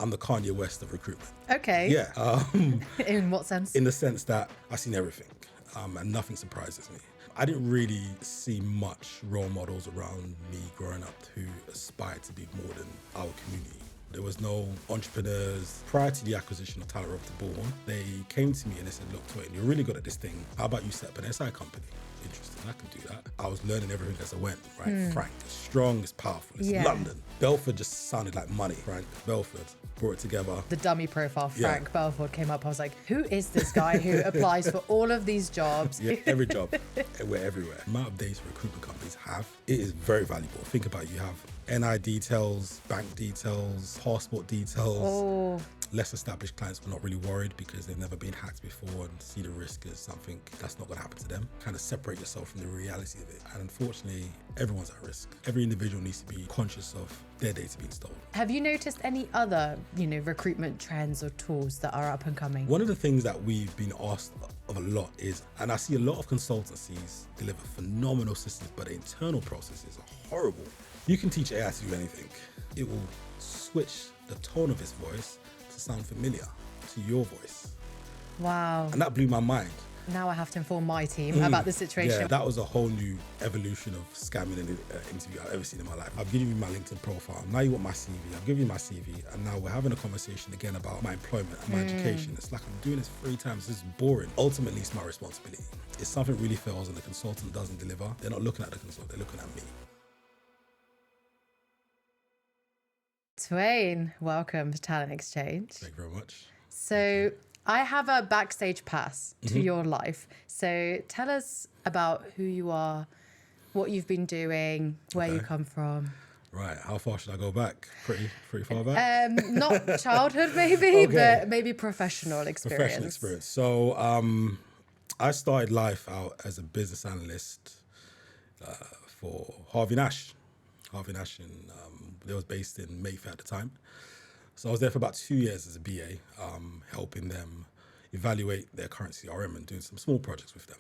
I'm the Kanye West of recruitment. Okay. Yeah. In what sense? In the sense that I've seen everything, and nothing surprises me. I didn't really see much role models around me growing up who aspired to be more than our community. There was no entrepreneurs. Prior to the acquisition of Tyler Roth to Bullhorn, they came to me and they said, look, Twain, you're really good at this thing. How about you set up an SI company? Interesting, I can do that. I was learning everything as I went, right? Frank, it's strong, it's powerful, it's London. Belford just sounded like money. Frank Belford brought it together. The dummy profile, Frank Belford, came up. I was like, who is this guy who applies for all of these jobs? Yeah, every job. We're everywhere. The amount of data recruitment companies have, it is very valuable. Think about it, you have NI details, bank details, passport details. Less established clients were not really worried because they've never been hacked before and see the risk as something that's not going to happen to them. Kind of separate yourself from the reality of it. And unfortunately, everyone's at risk. Every individual needs to be conscious of their data being stolen. Have you noticed any other, recruitment trends or tools that are up and coming? One of the things that we've been asked of a lot is, and I see a lot of consultancies deliver phenomenal systems, but the internal processes are horrible. You can teach AI to do anything. It will switch the tone of its voice to sound familiar to your voice. Wow. And that blew my mind. Now I have to inform my team about the situation. Yeah, that was a whole new evolution of scamming an interview I've ever seen in my life. I've given you my LinkedIn profile. Now you want my CV. I've given you my CV. And now we're having a conversation again about my employment and my education. It's like I'm doing this 3 times. This is boring. Ultimately, it's my responsibility. If something really fails and the consultant doesn't deliver, they're not looking at the consultant, they're looking at me. Twain, welcome to Talent Exchange. Thank you very much. So I have a backstage pass to your life. So tell us about who you are, what you've been doing, where you come from. Right, how far should I go back? Pretty far back? Not childhood maybe, Okay. but maybe professional experience. Professional experience. So I started life out as a business analyst for Harvey Nash. Harvey Nash, they was based in Mayfair at the time. So I was there for about 2 years as a BA, helping them evaluate their current CRM and doing some small projects with them.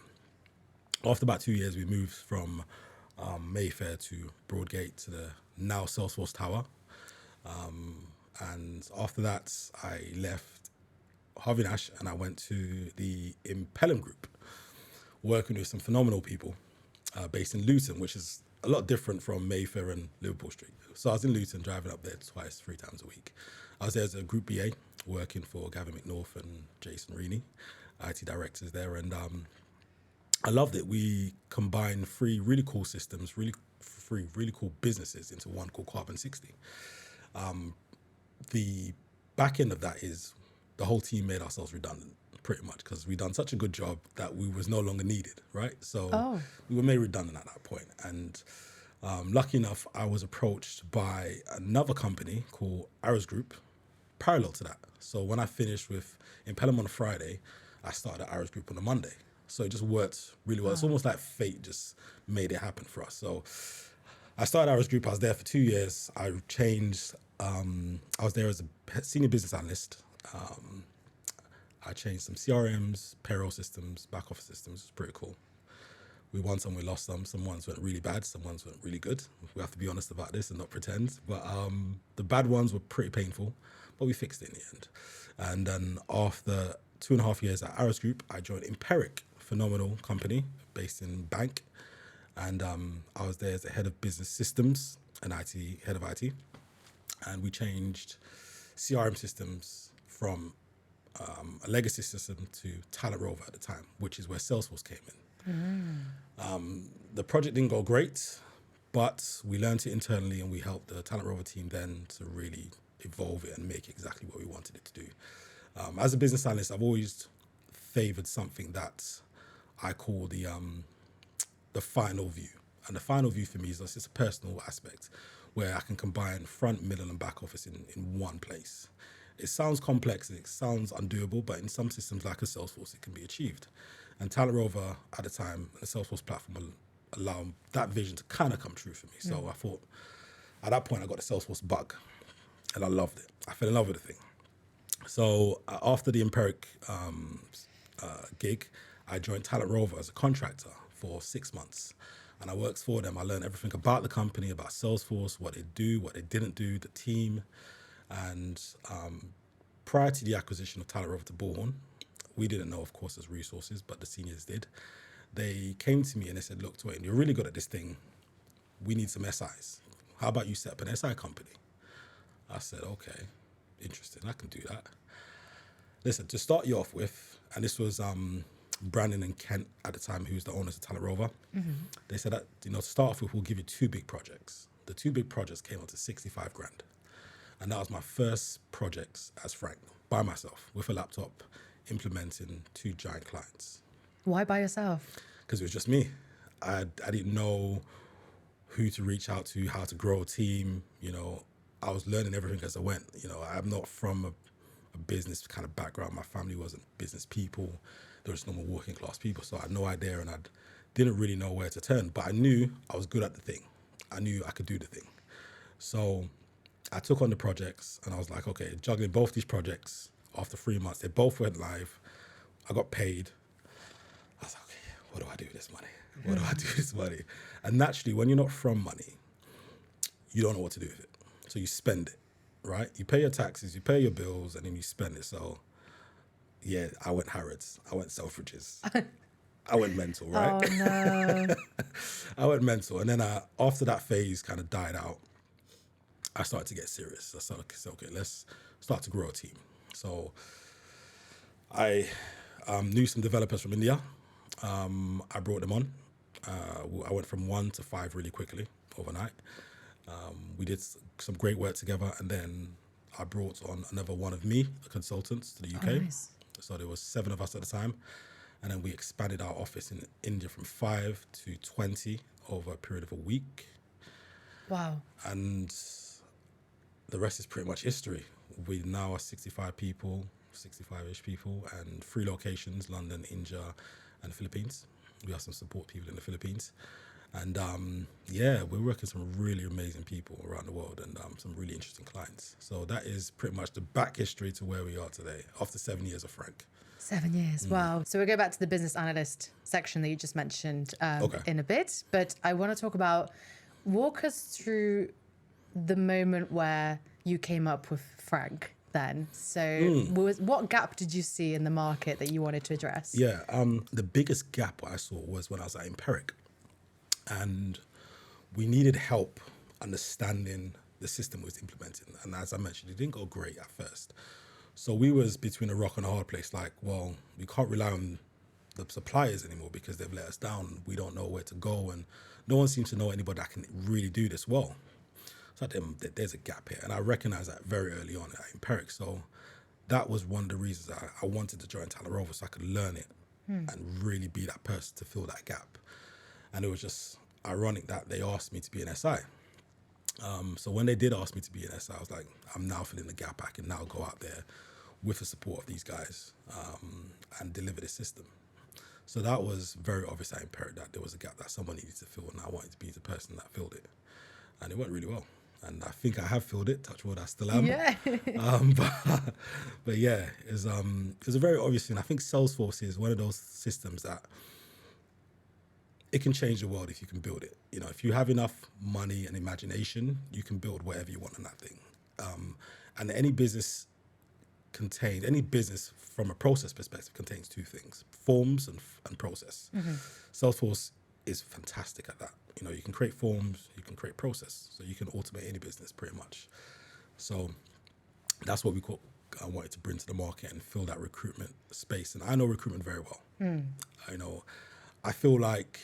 After about 2 years, we moved from Mayfair to Broadgate to the now Salesforce Tower. And after that, I left Harvey Nash and I went to the Impellum Group, working with some phenomenal people based in Luton, which is a lot different from Mayfair and Liverpool Street. So I was in Luton, driving up there 3 times a week. I was there as a Group BA, working for Gavin McNorth and Jason Reaney, IT directors there. And I loved it. We combined 3 really cool systems, 3 really cool businesses into one called Carbon 60. The back end of that is the whole team made ourselves redundant, pretty much, because we'd done such a good job that we was no longer needed, right? So we were made redundant at that point. And lucky enough, I was approached by another company called Arrows Group, parallel to that. So when I finished with Impellum on a Friday, I started at Arrows Group on a Monday. So it just worked really well. It's almost like fate just made it happen for us. So I started Arrows Group. I was there for 2 years. I changed. I was there as a senior business analyst. I changed some CRMs, payroll systems, back office systems. It was pretty cool. We won some, we lost some. Some ones went really bad, some ones went really good. We have to be honest about this and not pretend. But the bad ones were pretty painful, but we fixed it in the end. And then after 2.5 years at Arrows Group, I joined Empiric, phenomenal company based in Bank. And I was there as the head of business systems and head of IT. And we changed CRM systems from a legacy system to Talent Rover at the time, which is where Salesforce came in. The project didn't go great, but we learned it internally and we helped the Talent Rover team then to really evolve it and make it exactly what we wanted it to do. As a business analyst, I've always favored something that I call the final view. And the final view for me is just a personal aspect where I can combine front, middle, and back office in one place. It sounds complex, it sounds undoable, but in some systems like a Salesforce, it can be achieved. And Talent Rover at the time, the Salesforce platform will allow that vision to kind of come true for me. So I thought, at that point, I got the Salesforce bug, and I loved it. I fell in love with the thing. So after the Empiric gig, I joined Talent Rover as a contractor for 6 months. And I worked for them. I learned everything about the company, about Salesforce, what they do, what they didn't do, the team. And prior to the acquisition of Talent Rover to Bullhorn, we didn't know, of course, as resources, but the seniors did. They came to me and they said, look, Twain, you're really good at this thing. We need some SIs. How about you set up an SI company? I said, okay, interesting, I can do that. Listen, to start you off with, and this was Brandon and Kent at the time, who's the owners of Talent Rover. They said that, to start off with, we'll give you 2 big projects. The 2 big projects came up to 65 grand. And that was my first projects as Frank, by myself, with a laptop, implementing 2 giant clients. Why by yourself? Because it was just me. I didn't know who to reach out to, how to grow a team. I was learning everything as I went. I'm not from a business kind of background. My family wasn't business people. They were just normal working class people. So I had no idea, and I didn't really know where to turn. But I knew I was good at the thing. I knew I could do the thing. So I took on the projects, and I was like, okay, juggling both these projects. After 3 months, they both went live. I got paid. I was like, okay, what do I do with this money? What do I do with this money? And naturally, when you're not from money, you don't know what to do with it. So you spend it, right? You pay your taxes, you pay your bills, and then you spend it. So yeah, I went Harrods. I went Selfridges. I went mental, right? Oh, no. I went mental. And then after that phase kind of died out, I started to get serious. I started to say, okay, let's start to grow a team. So I knew some developers from India. I brought them on. I went from 1 to 5 really quickly overnight. We did some great work together, and then I brought on another one of me, the consultants, to the UK. Oh, nice. So there was 7 of us at the time, and then we expanded our office in India from 5 to 20 over a period of a week. Wow. And the rest is pretty much history. We now are 65 people, 65-ish people, and 3 locations, London, India, and the Philippines. We have some support people in the Philippines. And we're working with some really amazing people around the world, and some really interesting clients. So that is pretty much the back history to where we are today, after 7 years of Frank. 7 years, wow. So we'll go back to the business analyst section that you just mentioned in a bit. But I want to talk about, walk us through the moment where you came up with Frank then. So what gap did you see in the market that you wanted to address? Yeah, the biggest gap I saw was when I was at Empiric. And we needed help understanding the system we was implementing. And as I mentioned, it didn't go great at first. So we was between a rock and a hard place, like, well, we can't rely on the suppliers anymore because they've let us down. We don't know where to go, and no one seems to know anybody that can really do this well. So there's a gap here. And I recognized that very early on at Empiric. So that was one of the reasons I wanted to join Talent Rover, so I could learn it and really be that person to fill that gap. And it was just ironic that they asked me to be an SI. So when they did ask me to be an SI, I was like, I'm now filling the gap. I can now go out there with the support of these guys and deliver the system. So that was very obvious at Empiric that there was a gap that someone needed to fill, and I wanted to be the person that filled it. And it went really well. And I think I have filled it, touch wood, I still am. Yeah. But yeah, it was a very obvious thing. I think Salesforce is one of those systems that it can change the world if you can build it. If you have enough money and imagination, you can build whatever you want on that thing. And any business from a process perspective contains 2 things: forms and process. Salesforce is fantastic at that. You can create forms, you can create process, so you can automate any business pretty much. So that's what I wanted to bring to the market and fill that recruitment space. And I know recruitment very well. I feel like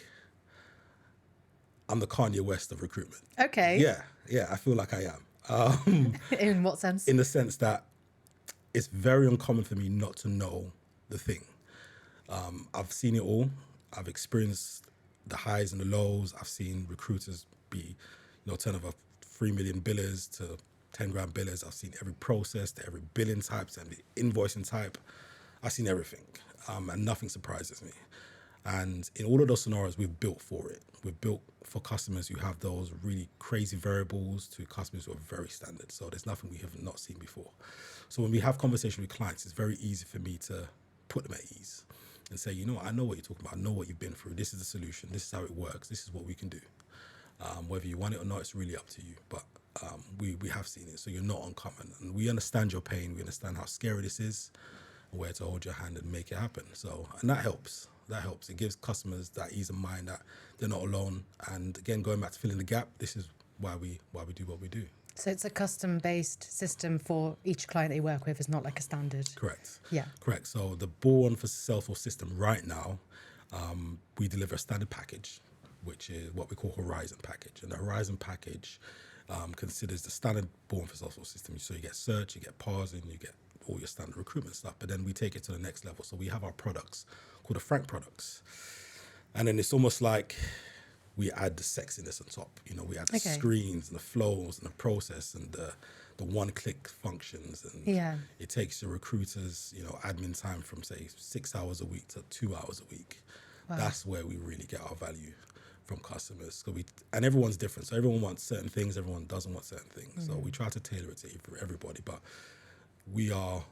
I'm the Kanye West of recruitment. Okay. Yeah, I feel like I am. In what sense? In the sense that it's very uncommon for me not to know the thing. I've seen it all. I've experienced the highs and the lows. I've seen recruiters be, turn over 3 million billers to 10 grand billers. I've seen every process, to every billing type, to every invoicing type. I've seen everything, and nothing surprises me. And in all of those scenarios, we've built for it. We've built for customers who have those really crazy variables to customers who are very standard. So there's nothing we have not seen before. So when we have conversation with clients, it's very easy for me to put them at ease and say, I know what you're talking about. I know what you've been through. This is the solution. This is how it works. This is what we can do. Whether you want it or not, it's really up to you. But we have seen it. So you're not uncommon, and we understand your pain. We understand how scary this is, and where to hold your hand and make it happen. So, and that helps. That helps. It gives customers that ease of mind that they're not alone. And again, going back to filling the gap, this is why we do what we do. So it's a custom-based system for each client that you work with. It's not like a standard. Correct. Yeah. Correct. So the born for Salesforce system right now, we deliver a standard package, which is what we call Horizon package. And the Horizon package considers the standard born for Salesforce system. So you get search, you get parsing, you get all your standard recruitment stuff. But then we take it to the next level. So we have our products called the Frank products. And then it's almost like we add the sexiness on top. You know, we add the screens and the flows and the process and the one-click functions. And it takes your recruiters, you know, admin time from, say, 6 hours a week to 2 hours a week. Wow. That's where we really get our value from customers. So and everyone's different. So everyone wants certain things. Everyone doesn't want certain things. Mm-hmm. So we try to tailor it for everybody. But we are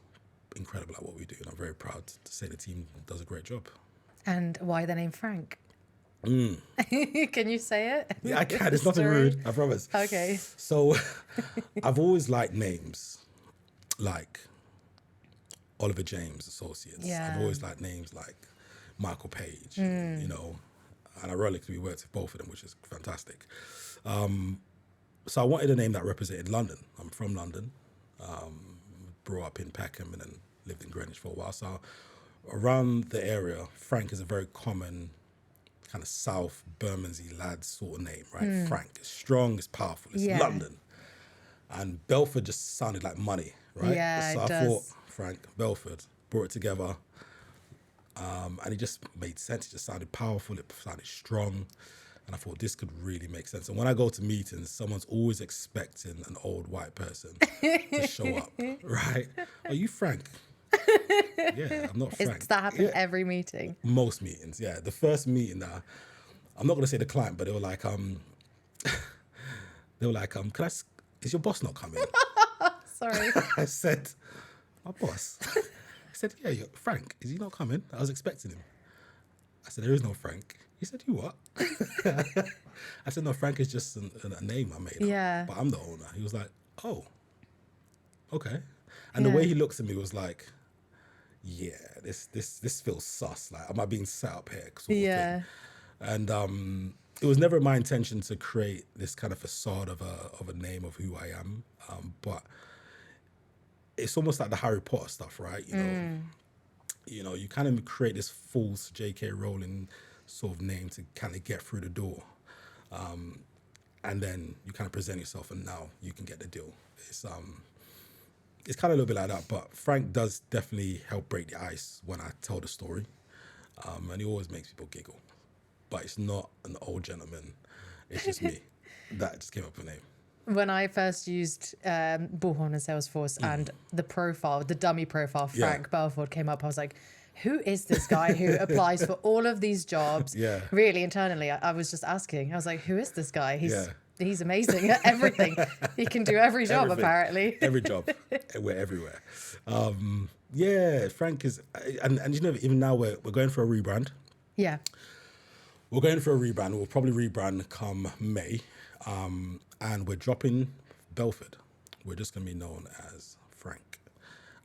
incredible at what we do. And I'm very proud to say the team does a great job. And why the name Frank? Can you say it? Yeah, I can. It's nothing rude, I promise. Okay. So I've always liked names like Oliver James Associates. Yeah. I've always liked names like Michael Page, you know, and ironically we worked with both of them, which is fantastic. So I wanted a name that represented London. I'm from London, brought up in Peckham and then lived in Greenwich for a while. So around the area, Frank is a very common kind of South Bermondsey lad sort of name, right? Frank is strong, it's powerful, it's London. And Belford just sounded like money, right? Yeah, so it I does. thought Frank Belford, brought it together, and it just made sense. It just sounded powerful, it sounded strong, and I thought this could really make sense. And when I go to meetings, someone's always expecting an old white person to show up, right? Are you Frank? Yeah, I'm not Frank. Does that happen every meeting? Most meetings, yeah. The first meeting that I'm not going to say the client, but they were like, can is your boss not coming? Sorry. I said, my boss? I said, yeah, Frank, is he not coming? I was expecting him. I said, there is no Frank. He said, you what? I said, no, Frank is just a name I made up, but I'm the owner. He was like, oh, okay. And the way he looks at me was like, yeah, this feels sus. Like, am I being set up here? Sort of thing. And it was never my intention to create this kind of facade of a name of who I am. But it's almost like the Harry Potter stuff, right? You know, you kind of create this false J.K. Rowling sort of name to kind of get through the door. And then you kind of present yourself and now you can get the deal. It's kind of a little bit like that, but Frank does definitely help break the ice when I tell the story. And he always makes people giggle. But it's not an old gentleman. It's just me. That just came up with a name. When I first used Bullhorn and Salesforce and the dummy profile, Frank Belford came up, I was like, who is this guy who applies for all of these jobs? Yeah. Really, internally, I was just asking. I was like, who is this guy? He's amazing at everything. He can do every job, apparently. Every job. We're everywhere. Frank is, and you know, even now we're going for a rebrand. Yeah. We're going for a rebrand. We'll probably rebrand come May. And we're dropping Belford. We're just going to be known as Frank.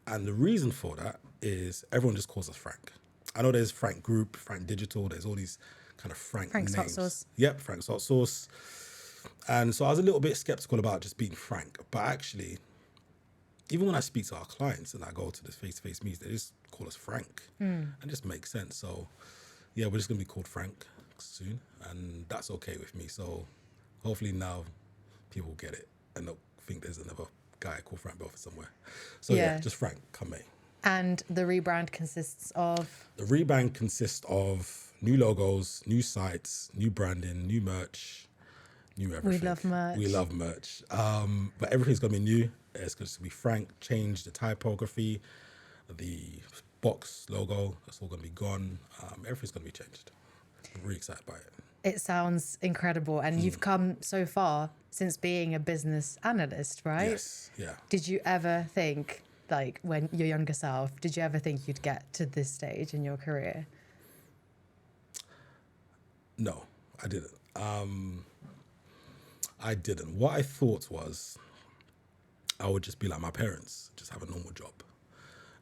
And the reason for that is everyone just calls us Frank. I know there's Frank Group, Frank Digital. There's all these kind of Frank's names. Hot Sauce. Yep, Frank's Hot Sauce. And so I was a little bit skeptical about just being Frank. But actually, even when I speak to our clients and I go to the face-to-face meetings, they just call us Frank. And it just makes sense. So, yeah, we're just going to be called Frank soon. And that's okay with me. So hopefully now people get it and don't think there's another guy called Frank Belford somewhere. So yeah, just Frank, come May. And the rebrand consists of? The rebrand consists of new logos, new sites, new branding, new merch, new everything. We love merch. But everything's going to be new. It's going to be Frank, change the typography, the box logo, that's all going to be gone. Everything's going to be changed. I'm really excited by it. It sounds incredible. And you've come so far since being a business analyst, right? Yes, yeah. Did you ever think, like, when your younger self, did you ever think you'd get to this stage in your career? No, I didn't. I didn't. What I thought was I would just be like my parents, just have a normal job.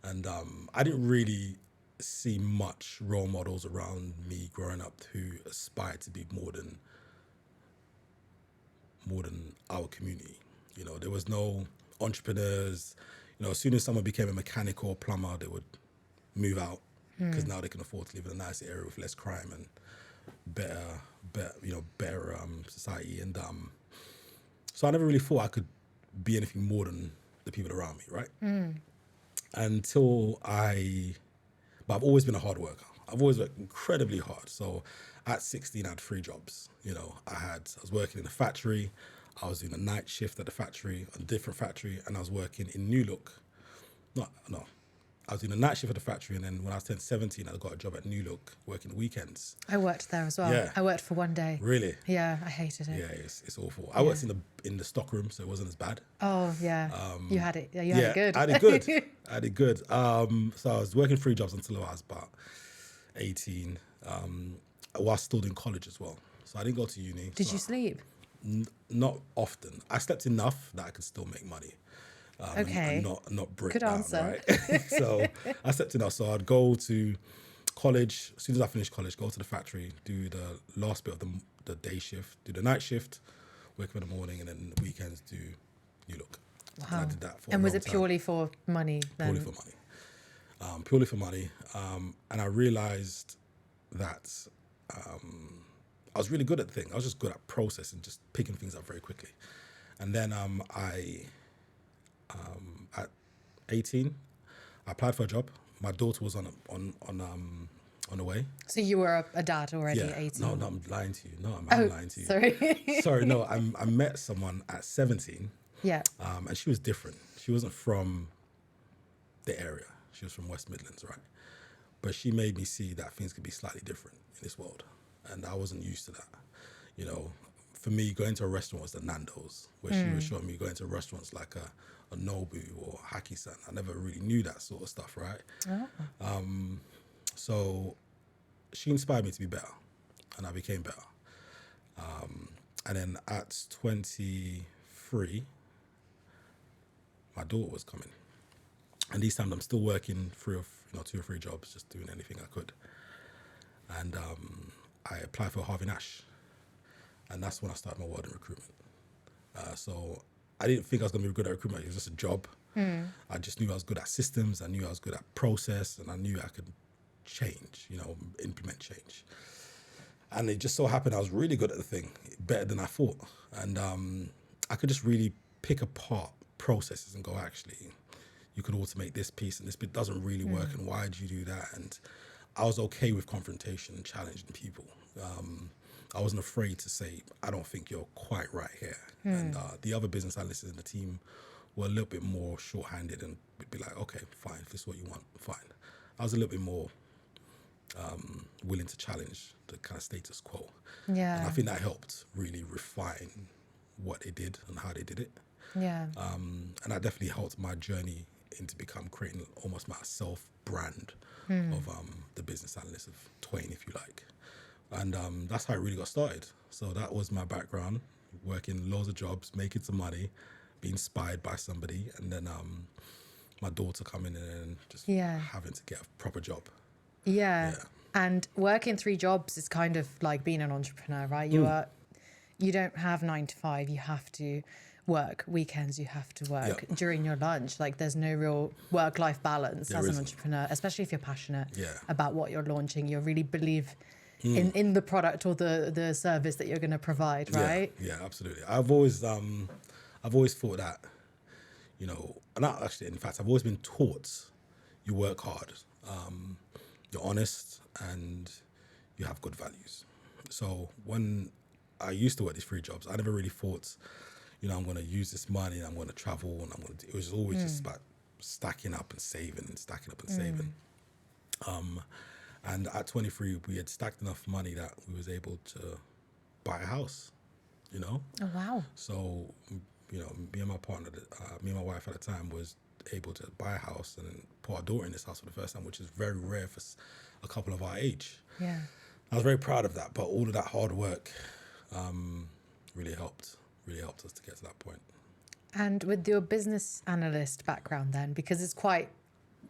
And I didn't really see much role models around me growing up who aspired to be more than our community. You know, there was no entrepreneurs. You know, as soon as someone became a mechanic or plumber, they would move out because now they can afford to live in a nicer area with less crime and better society. And so I never really thought I could be anything more than the people around me, right? But I've always been a hard worker. I've always worked incredibly hard. So at 16, I had 3 jobs. You know, I was working in a factory, I was doing a night shift at the factory, a different factory, and I was working in New Look. I was doing a night shift at the factory, and then when I turned 17, I got a job at New Look, working weekends. I worked there as well. Yeah. I worked for one day. Really? Yeah, I hated it. Yeah, it's awful. I worked in the stock room, so it wasn't as bad. Oh, yeah. You had it. You had it good. I had it good. I had it good. So I was working 3 jobs until I was about 18, while still in college as well. So I didn't go to uni. Did you sleep? Not often. I slept enough that I could still make money. Okay. And not break Good down, answer. right? So I slept enough. So I'd go to college. As soon as I finished college, go to the factory, do the last bit of the day shift, do the night shift, wake up in the morning, and then the weekends do New Look. Wow. And I did that for And a was long it purely for money then? Purely for money. And I realized that I was really good at the thing. I was just good at processing, just picking things up very quickly. And then at 18, I applied for a job. My daughter was on the way. So you were a dad already at 18? No, I'm lying to you. No, I'm lying to you. Sorry. Sorry, no, I met someone at 17. Yeah. And she was different. She wasn't from the area. She was from West Midlands, right? But she made me see that things could be slightly different in this world. And I wasn't used to that. You know, for me, going to a restaurant was the Nando's, where she was showing me going to restaurants like a Nobu or Haki-san. I never really knew that sort of stuff, right? Oh. So she inspired me to be better, and I became better. And then at 23, my daughter was coming. And these times I'm still working 2 or 3 jobs, just doing anything I could. And I applied for Harvey Nash. And that's when I started my world in recruitment. So I didn't think I was going to be good at recruitment. It was just a job. I just knew I was good at systems. I knew I was good at process. And I knew I could change, implement change. And it just so happened I was really good at the thing, better than I thought. And I could just really pick apart processes and go, actually, you could automate this piece and this bit doesn't really work. And why did you do that? And I was okay with confrontation and challenging people. I wasn't afraid to say, I don't think you're quite right here. And the other business analysts in the team were a little bit more short-handed and would be like, okay, fine, if this is what you want, fine. I was a little bit more willing to challenge the kind of status quo. Yeah. And I think that helped really refine what they did and how they did it. Yeah. And that definitely helped my journey into creating almost my self-brand of the business analyst of Twain, if you like. And that's how it really got started. So that was my background, working loads of jobs, making some money, being inspired by somebody, and then my daughter coming in and just having to get a proper job. Yeah. And working 3 jobs is kind of like being an entrepreneur, right? You don't have 9 to 5. You have to work weekends. You have to work during your lunch. Like there's no real work-life balance as an entrepreneur, especially if you're passionate about what you're launching. You really believe in the product or the service that you're going to provide, right? Yeah, absolutely. I've always thought that, and in fact, I've always been taught you work hard, you're honest, and you have good values. So when I used to work these 3 jobs, I never really thought, I'm going to use this money and I'm going to travel and it was always just about stacking up and saving and stacking up and saving. And at 23, we had stacked enough money that we was able to buy a house, Oh, wow. So, me and my partner, me and my wife at the time was able to buy a house and put our daughter in this house for the first time, which is very rare for a couple of our age. Yeah. I was very proud of that, but all of that hard work really helped really helped us to get to that point. And with your business analyst background then, because it's quite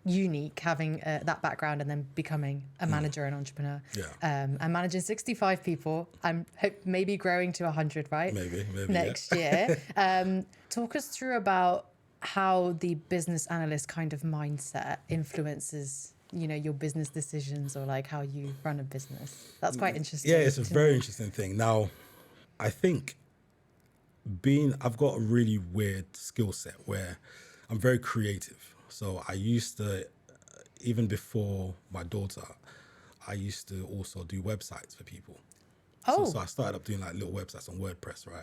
unique having that background and then becoming a manager and entrepreneur. And managing 65 people and maybe growing to 100, right? Maybe next year. Talk us through about how the business analyst kind of mindset influences, you know, your business decisions or like how you run a business. That's quite interesting. Yeah, it's a very interesting thing. Now, I think I've got a really weird skill set where I'm very creative. So I used to, even before my daughter, I used to also do websites for people. So I started up doing like little websites on WordPress, right?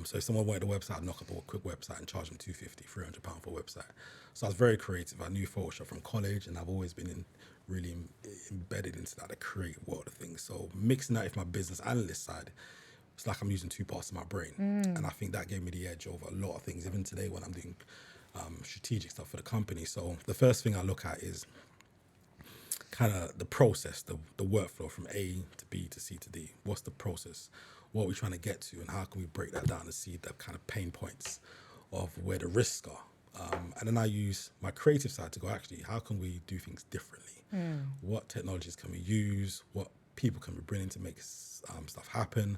So if someone wanted a website, I'd knock up a quick website and charge them £250, £300 for a website. So I was very creative. I knew Photoshop from college, and I've always been really embedded into that, the creative world of things. So mixing that with my business analyst side, it's like I'm using two parts of my brain. And I think that gave me the edge over a lot of things, even today when I'm doing strategic stuff for the company. So the first thing I look at is kind of the process, the workflow from A to B to C to D. What's the process? What are we trying to get to? And how can we break that down and see the kind of pain points of where the risks are? And then I use my creative side to go, actually, how can we do things differently? What technologies can we use? What people can we bring in to make stuff happen?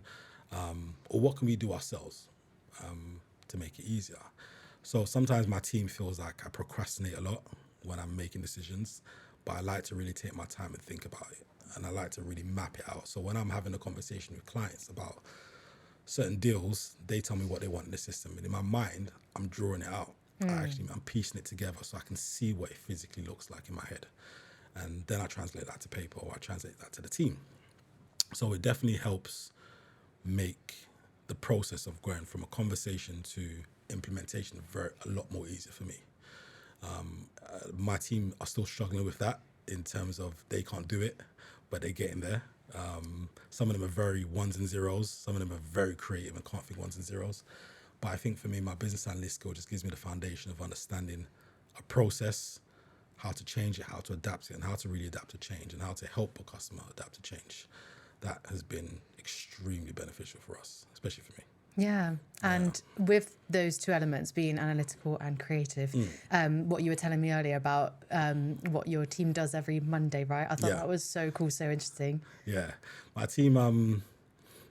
Or what can we do ourselves to make it easier? So sometimes my team feels like I procrastinate a lot when I'm making decisions, but I like to really take my time and think about it. And I like to really map it out. So when I'm having a conversation with clients about certain deals, they tell me what they want in the system. And in my mind, I'm drawing it out. I'm piecing it together so I can see what it physically looks like in my head. And then I translate that to paper, or I translate that to the team. So it definitely helps make the process of going from a conversation to implementation a lot more easier for me. My team are still struggling with that in terms of they can't do it, but they're getting there. Some of them are very ones and zeros. Some of them are very creative and can't think ones and zeros. But I think for me, my business analyst skill just gives me the foundation of understanding a process, how to change it, how to adapt it, and how to really adapt to change, and how to help a customer adapt to change. That has been extremely beneficial for us, especially for me. Yeah. And with those two elements, being analytical and creative, what you were telling me earlier about what your team does every Monday, right? I thought that was so cool, so interesting. Yeah. My team,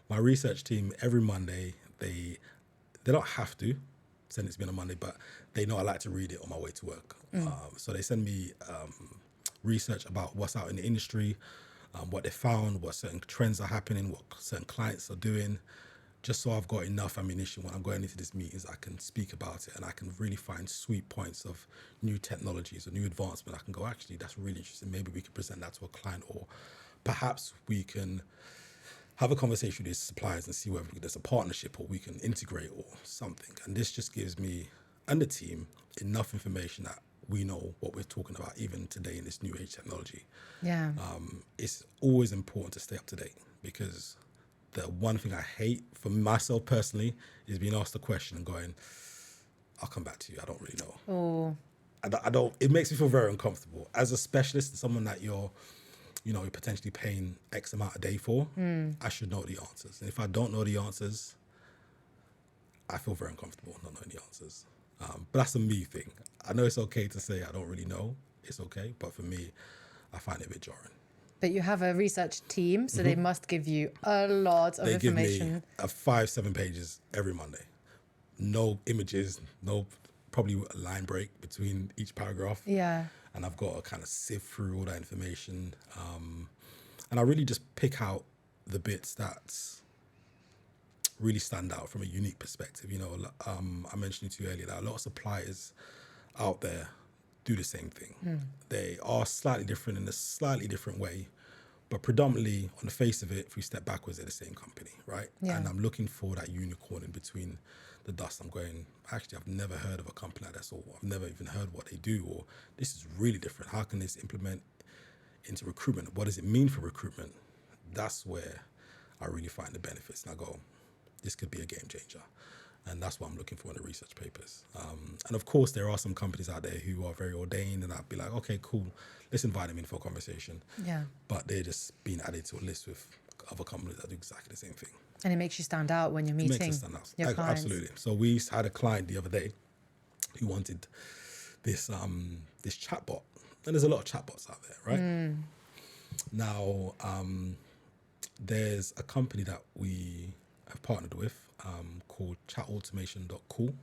my research team, every Monday, they don't have to send it to me on a Monday, but they know I like to read it on my way to work. So they send me research about what's out in the industry, what they found, what certain trends are happening, what certain clients are doing, just so I've got enough ammunition when I'm going into these meetings, I can speak about it and I can really find sweet points of new technologies or new advancement. I can go, actually, that's really interesting. Maybe we could present that to a client, or perhaps we can have a conversation with these suppliers and see whether there's a partnership or we can integrate or something. And this just gives me and the team enough information that we know what we're talking about, even today in this new age technology. Yeah. It's always important to stay up to date, because the one thing I hate for myself personally is being asked a question and going, I'll come back to you, I don't really know. Oh. I don't, it makes me feel very uncomfortable. As a specialist, someone that you're potentially paying X amount a day for, I should know the answers. And if I don't know the answers, I feel very uncomfortable not knowing the answers. But that's a me thing. I know it's okay to say I don't really know. It's okay. But for me, I find it a bit jarring. But you have a research team, so they must give you a lot of information. They give me 5-7 pages every Monday. No images, no probably a line break between each paragraph. Yeah. And I've got to kind of sift through all that information. And I really just pick out the bits that really stand out from a unique perspective. I mentioned to you earlier that a lot of suppliers out there do the same thing. They are slightly different in a slightly different way, but predominantly on the face of it, if we step backwards, they're the same company, right? Yeah. And I'm looking for that unicorn in between the dust. I'm going, actually, I've never heard of a company like this, or I've never even heard what they do, or this is really different. How can this implement into recruitment? What does it mean for recruitment? That's where I really find the benefits. And I go, this could be a game changer. And that's what I'm looking for in the research papers. And of course, there are some companies out there who are very ordained, and I'd be like, okay, cool, let's invite them in for a conversation. Yeah. But they're just being added to a list with other companies that do exactly the same thing. And it makes you stand out when you're meeting It makes us stand out. your clients. Absolutely. So we had a client the other day who wanted this this chatbot, and there's a lot of chatbots out there, right? Now, there's a company that we have partnered with called chatautomation.cool.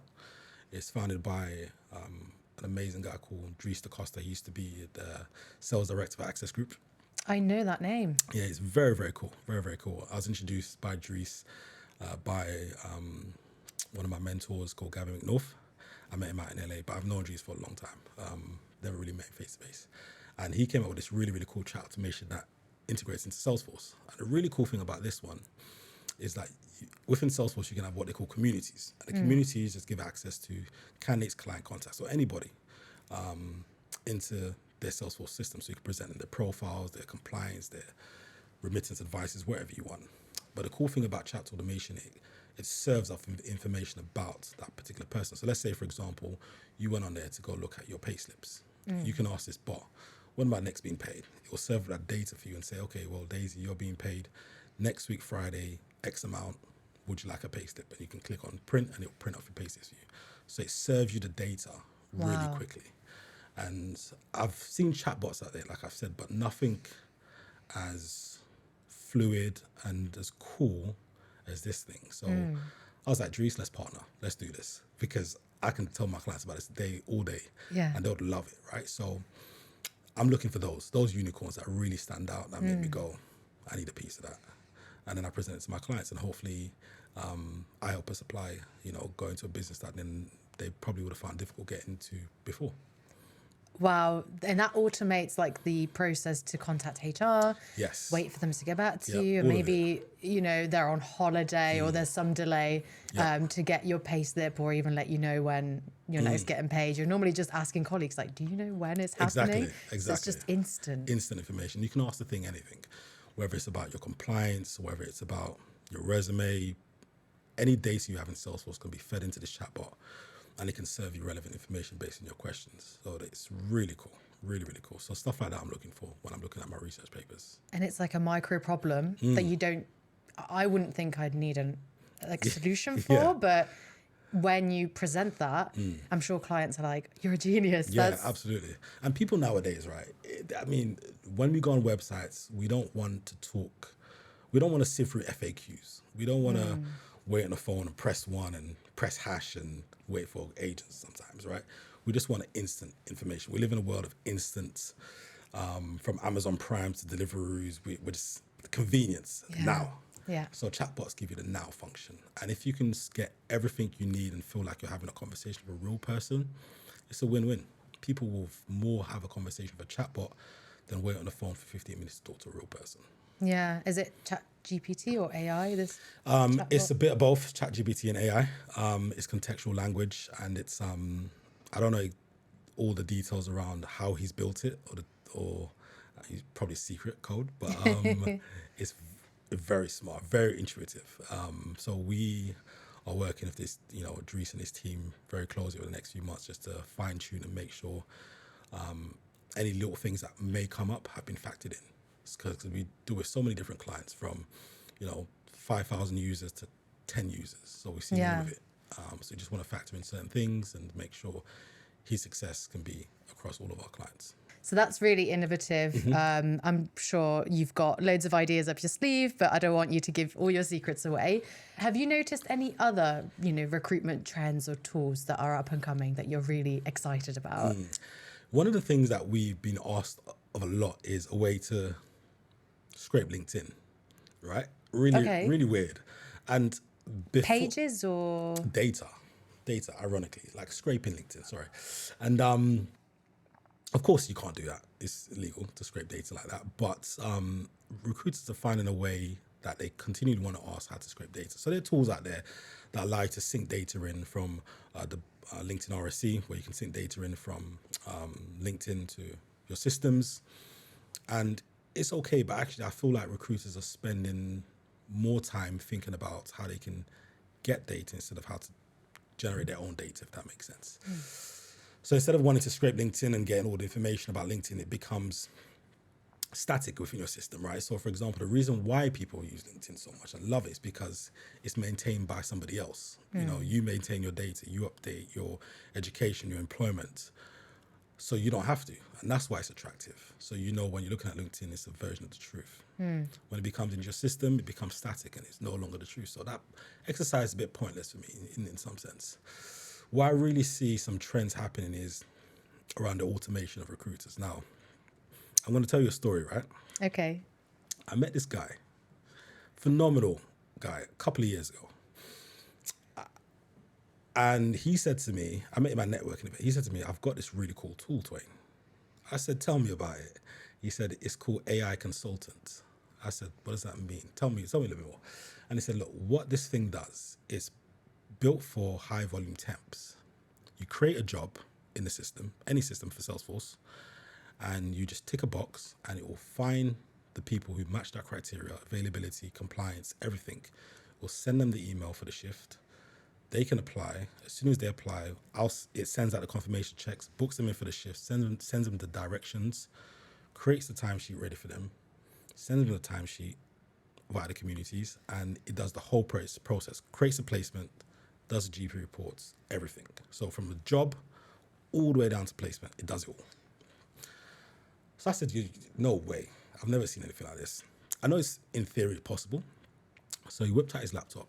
It's founded by an amazing guy called Dries de Costa. He used to be the sales director of Access Group. I know that name. Yeah, it's very, very cool. Very, very cool. I was introduced by Dries by one of my mentors called Gavin McNorth. I met him out in LA, but I've known Dries for a long time. Never really met face to face. And he came up with this really, really cool chat automation that integrates into Salesforce. And the really cool thing about this one is that within Salesforce, you can have what they call communities. And the communities just give access to candidates, client contacts, or anybody into their Salesforce system. So you can present them their profiles, their compliance, their remittance advices, wherever you want. But the cool thing about chat automation, it serves up information about that particular person. So let's say, for example, you went on there to go look at your pay slips. You can ask this bot, when am I next being paid? It will serve that data for you and say, okay, well, Daisy, you're being paid next week, Friday, X amount. Would you like a pay slip? And you can click on print and it will print off your pay slips for you. So it serves you the data really quickly. And I've seen chatbots out there, like I've said, but nothing as fluid and as cool as this thing. So I was like, Dries, let's partner. Let's do this. Because I can tell my clients about this all day. Yeah. And they'll love it, right? So I'm looking for those unicorns that really stand out, that make me go, I need a piece of that. And then I present it to my clients, and hopefully I help us apply, go into a business that then they probably would have found difficult getting into before. Wow. And that automates like the process to contact HR. Yes. Wait for them to get back to you. And maybe, they're on holiday or there's some delay to get your pay slip or even let you know when you're next getting paid. You're normally just asking colleagues, like, do you know when it's happening? Exactly. So it's just instant. Instant information. You can ask the thing anything, whether it's about your compliance, whether it's about your resume, any data you have in Salesforce can be fed into this chatbot. And it can serve you relevant information based on your questions. So it's really cool, really, really cool. So stuff like that I'm looking for when I'm looking at my research papers. And it's like a micro problem that I wouldn't think I'd need a solution for, but when you present that, I'm sure clients are like, you're a genius. Yeah, absolutely. And people nowadays, right? When we go on websites, we don't want to sift through FAQs. We don't want to wait on the phone and press 1 and press hash and wait for agents sometimes, right? We just want instant information. We live in a world of instant, from Amazon Prime to Deliveroo's. We're just convenience now. Yeah. So chatbots give you the now function. And if you can get everything you need and feel like you're having a conversation with a real person, it's a win-win. People will more have a conversation with a chatbot than wait on the phone for 15 minutes to talk to a real person. Yeah. Is it ChatGPT or AI? It's a bit of both, ChatGPT and AI. It's contextual language, and it's I don't know all the details around how he's built it, or he's probably secret code, but it's very smart, very intuitive. So we are working with this, Dries and his team very closely over the next few months just to fine tune and make sure any little things that may come up have been factored in. Because we do with so many different clients, from 5,000 users to 10 users, so we see all of it. So we just want to factor in certain things and make sure his success can be across all of our clients. So that's really innovative. I'm sure you've got loads of ideas up your sleeve, but I don't want you to give all your secrets away. Have you noticed any other, recruitment trends or tools that are up and coming that you're really excited about? One of the things that we've been asked of a lot is a way to scrape LinkedIn, right? Really weird. And pages or data, ironically, like scraping LinkedIn, sorry. And of course you can't do that. It's illegal to scrape data like that. But recruiters are finding a way that they continually want to ask how to scrape data. So there are tools out there that allow you to sync data in from the LinkedIn RSC, where you can sync data in from LinkedIn to your systems. And it's okay, but actually I feel like recruiters are spending more time thinking about how they can get data instead of how to generate their own data, if that makes sense. So instead of wanting to scrape LinkedIn and getting all the information about LinkedIn, it becomes static within your system, right? So for example, the reason why people use LinkedIn so much, I love it, is because it's maintained by somebody else. You know, you maintain your data, you update your education, your employment, so you don't have to. And that's why it's attractive. So you know when you're looking at LinkedIn, it's a version of the truth. When it becomes in your system, it becomes static and it's no longer the truth. So that exercise is a bit pointless for me in some sense. What I really see some trends happening is around the automation of recruiters. Now, I'm going to tell you a story, right? Okay. I met this guy, phenomenal guy, a couple of years ago. And he said to me, I met him at networking event. He said to me, I've got this really cool tool, Twain. I said, tell me about it. He said, it's called AI Consultant. I said, what does that mean? Tell me a little bit more. And he said, look, what this thing does is built for high volume temps. You create a job in the system, any system for Salesforce, and you just tick a box and it will find the people who match that criteria, availability, compliance, everything. It will send them the email for the shift. They can apply. As soon as they apply, it sends out the confirmation checks, books them in for the shift, sends them the directions, creates the timesheet ready for them, sends them the timesheet via the communities, and it does the whole process, creates a placement, does the GP reports, everything. So from the job all the way down to placement, it does it all. So I said, no way. I've never seen anything like this. I know it's in theory possible. So he whipped out his laptop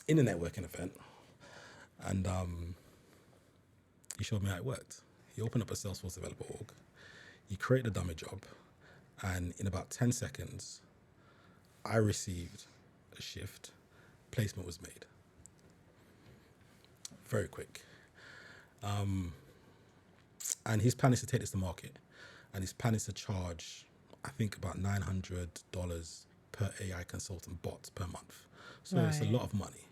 in a networking event, and he showed me how it worked. He opened up a Salesforce developer org. He created a dummy job, and in about 10 seconds, I received a shift. Placement was made. Very quick. And his plan is to take this to market, and his plan is to charge, I think, about $900 per AI consultant bot per month. So It's a lot of money.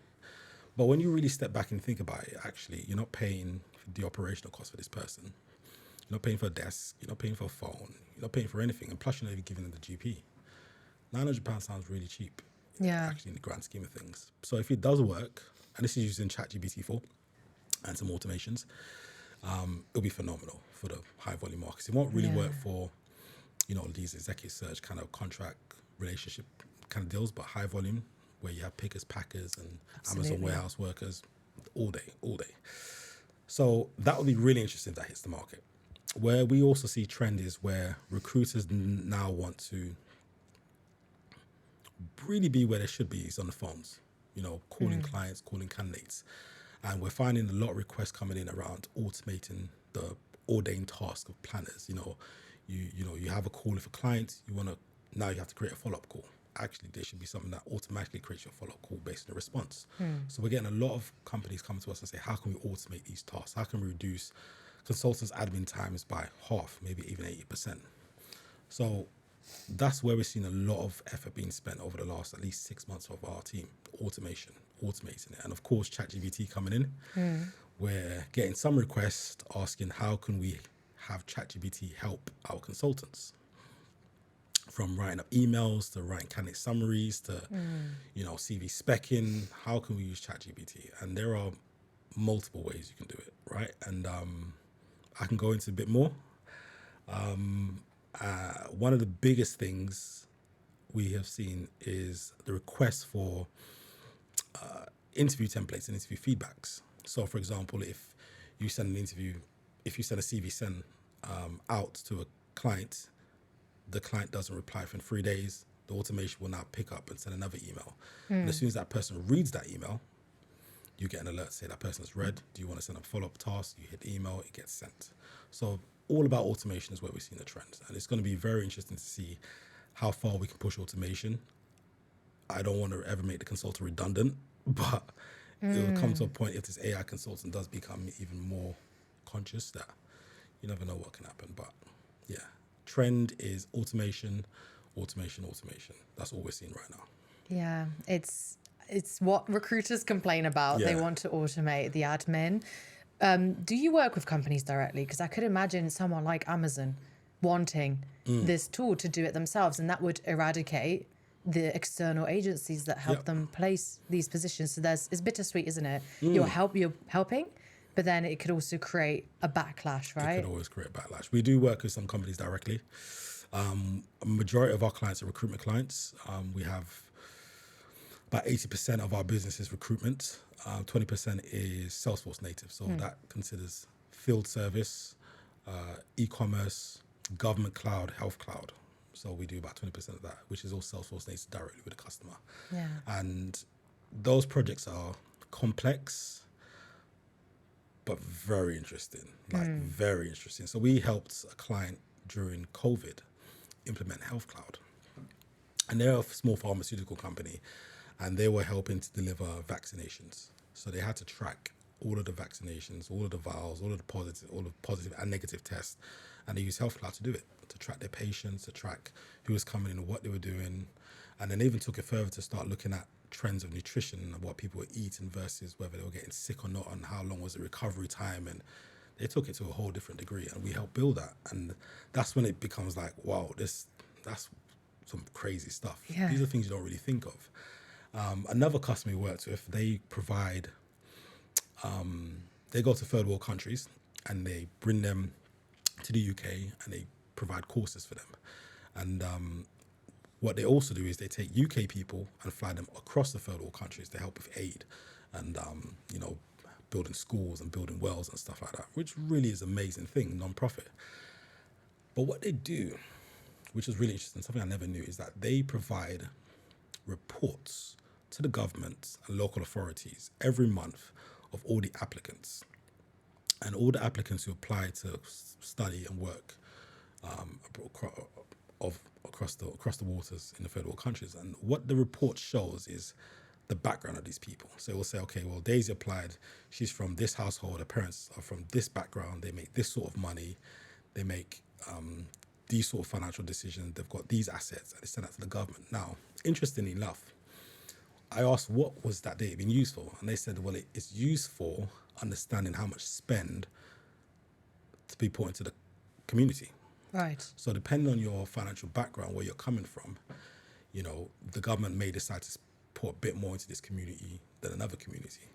But when you really step back and think about it, actually, you're not paying for the operational cost for this person. You're not paying for a desk. You're not paying for a phone. You're not paying for anything. And plus, you're not even giving them the GP. £900 sounds really cheap, actually, in the grand scheme of things. So if it does work, and this is using ChatGPT 4 and some automations, it'll be phenomenal for the high volume markets. It won't really work for, these executive search kind of contract relationship kind of deals, but high volume, where you have pickers, packers, and Amazon warehouse workers all day. So that would be really interesting if that hits the market. Where we also see trend is where recruiters now want to really be where they should be, is on the phones, calling clients, calling candidates. And we're finding a lot of requests coming in around automating the ordained task of planners. You have a call with a client, now you have to create a follow-up call. Actually, there should be something that automatically creates your follow-up call based on the response. So we're getting a lot of companies come to us and say, how can we automate these tasks? How can we reduce consultants' admin times by half, maybe even 80%? So that's where we're seeing a lot of effort being spent over the last at least 6 months of our team, automating it. And of course, ChatGPT coming in, we're getting some requests asking how can we have ChatGPT help our consultants, from writing up emails to writing candidate summaries to, CV specking. How can we use ChatGPT? And there are multiple ways you can do it, right? And I can go into a bit more. One of the biggest things we have seen is the request for interview templates and interview feedbacks. So, for example, if you send a CV out to a client, the client doesn't reply for 3 days, the automation will now pick up and send another email. And as soon as that person reads that email, you get an alert, say that person has read. Do you want to send a follow-up task? You hit the email, it gets sent. So all about automation is where we're seeing the trend. And it's going to be very interesting to see how far we can push automation. I don't want to ever make the consultant redundant, but it will come to a point if this AI consultant does become even more conscious that you never know what can happen. But yeah, trend is automation. That's all we're seeing right now. Yeah, it's what recruiters complain about. They want to automate the admin. Do you work with companies directly? Because I could imagine someone like Amazon wanting this tool to do it themselves, and that would eradicate the external agencies that help them place these positions. So it's bittersweet, isn't it? You're helping, but then it could also create a backlash, right? It could always create a backlash. We do work with some companies directly. A majority of our clients are recruitment clients. We have about 80% of our business is recruitment. 20% is Salesforce native. So that considers field service, e-commerce, government cloud, health cloud. So we do about 20% of that, which is all Salesforce native directly with the customer. Yeah. And those projects are complex, but very interesting, very interesting. So we helped a client during COVID implement Health Cloud. And they're a small pharmaceutical company, and they were helping to deliver vaccinations. So they had to track all of the vaccinations, all of the vials, all of the positive and negative tests. And they used Health Cloud to do it, to track their patients, to track who was coming in and what they were doing. And then they even took it further to start looking at trends of nutrition and what people were eating versus whether they were getting sick or not, and how long was the recovery time. And they took it to a whole different degree, and we helped build that. And that's when it becomes like, wow, that's some crazy stuff. Yeah. These are things you don't really think of. Another customer we worked with, they provide, they go to third world countries and they bring them to the UK and they provide courses for them. And what they also do is they take UK people and fly them across the third world countries to help with aid and, building schools and building wells and stuff like that, which really is an amazing thing, non-profit. But what they do, which is really interesting, something I never knew, is that they provide reports to the government and local authorities every month of all the applicants and all the applicants who apply to study and work across the waters in the third world countries. And what the report shows is the background of these people. So it will say, okay, well, Daisy applied, she's from this household, her parents are from this background, they make this sort of money, they make these sort of financial decisions, they've got these assets, and they send that to the government. Now, interestingly enough, I asked what was that data being used for? And they said, well, it's used for understanding how much spend to be put into the community. Right. So depending on your financial background, where you're coming from, the government may decide to put a bit more into this community than another community.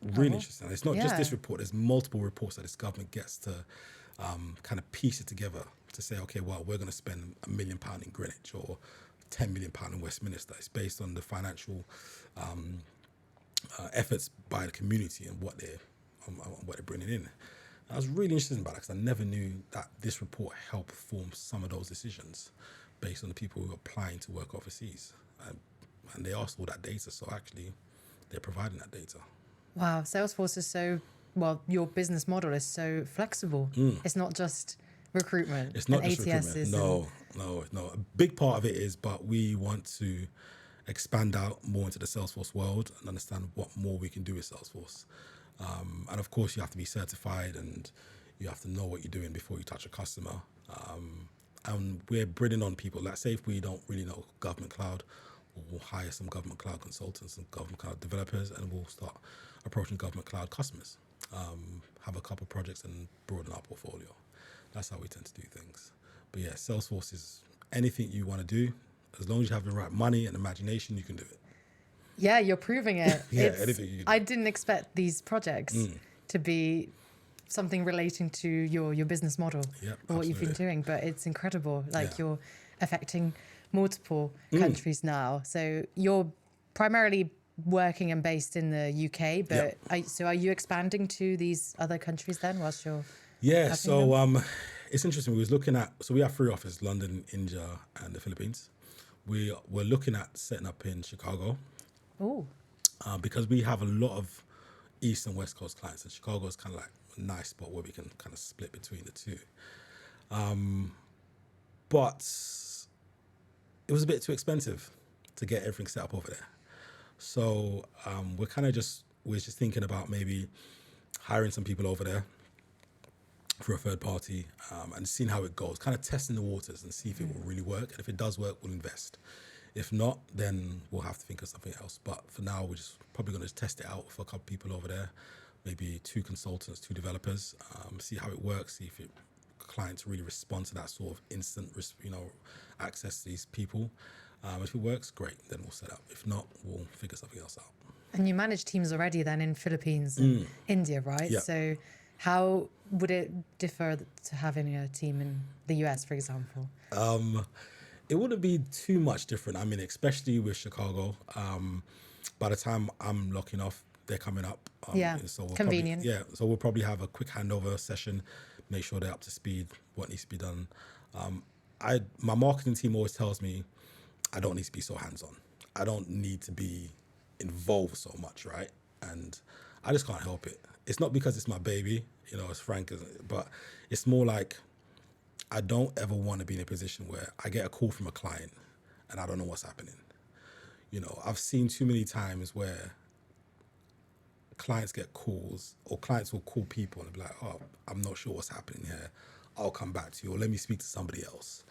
Really interesting. It's not just this report. There's multiple reports that this government gets to kind of piece it together to say, okay, well, we're going to spend £1 million in Greenwich or £10 million in Westminster. It's based on the financial efforts by the community and what they're bringing in. I was really interested about it because I never knew that this report helped form some of those decisions based on the people who are applying to work overseas. And they asked all that data, so actually they're providing that data. Wow, Salesforce is your business model is so flexible. It's not just recruitment. It's not just recruitment. No. A big part of it is, but we want to expand out more into the Salesforce world and understand what more we can do with Salesforce. And of course, you have to be certified and you have to know what you're doing before you touch a customer. And we're bringing on people. Like, say if we don't really know government cloud, we'll hire some government cloud consultants and government cloud developers, and we'll start approaching government cloud customers. Have a couple projects and broaden our portfolio. That's how we tend to do things. But yeah, Salesforce is anything you want to do. As long as you have the right money and imagination, you can do it. Yeah, you're proving it. Anything you can do. I didn't expect these projects to be something relating to your business model or what you've been doing, but it's incredible. You're affecting multiple countries now. So you're primarily working and based in the UK, but are you expanding to these other countries then whilst you're it's interesting. We was looking at, so we have 3 offices, London, India, and the Philippines. We're looking at setting up in Chicago. Oh. Because we have a lot of East and West Coast clients, and Chicago is kind of like a nice spot where we can kind of split between the two. But it was a bit too expensive to get everything set up over there. So we're just thinking about maybe hiring some people over there for a third party and seeing how it goes, kind of testing the waters and see if it will really work. And if it does work, we'll invest. If not, then we'll have to think of something else. But for now, we're just probably going to test it out for a couple people over there, maybe 2 consultants, 2 developers, see how it works, see if clients really respond to that sort of instant, access to these people. If it works, great, then we'll set up. If not, we'll figure something else out. And you manage teams already then in Philippines and India, right? Yeah. So How would it differ to having a team in the US, for example? It wouldn't be too much different. I mean, especially with Chicago. By the time I'm locking off, they're coming up. So convenient. So we'll probably have a quick handover session, make sure they're up to speed, what needs to be done. My marketing team always tells me I don't need to be so hands-on. I don't need to be involved so much, right? And I just can't help it. It's not because it's my baby, as Frank, but it's more like I don't ever want to be in a position where I get a call from a client and I don't know what's happening. I've seen too many times where clients get calls or clients will call people and be like, oh, I'm not sure what's happening here. I'll come back to you or let me speak to somebody else.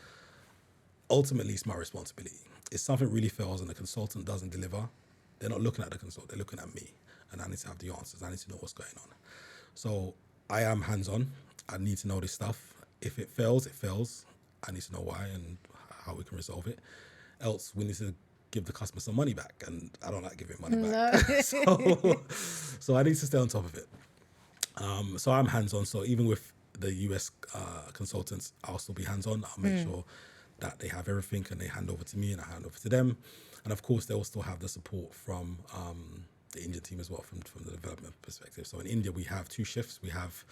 Ultimately, it's my responsibility. If something really fails and the consultant doesn't deliver, they're not looking at the consultant, they're looking at me. And I need to have the answers. I need to know what's going on. So I am hands-on. I need to know this stuff. If it fails, it fails. I need to know why and how we can resolve it. Else, we need to give the customer some money back. And I don't like giving money back. So I need to stay on top of it. So I'm hands-on. So even with the US consultants, I'll still be hands-on. I'll make sure that they have everything and they hand over to me and I hand over to them. And of course, they'll still have the support from the Indian team as well, from the development perspective. So in India, we have 2 shifts. We have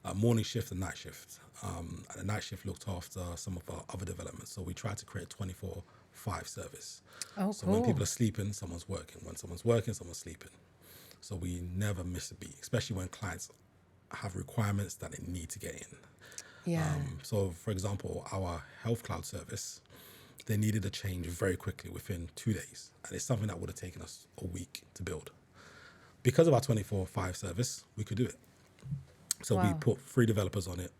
a morning shift and night shift. And the night shift looked after some of our other developments. So we try to create 24/5 service. So when people are sleeping, someone's working. When someone's working, someone's sleeping. So we never miss a beat, especially when clients have requirements that they need to get in. So for example, our health cloud service, they needed a change very quickly within 2 days. And it's something that would have taken us a week to build. Because of our 24/5 service, we could do it. So we put 3 developers on it.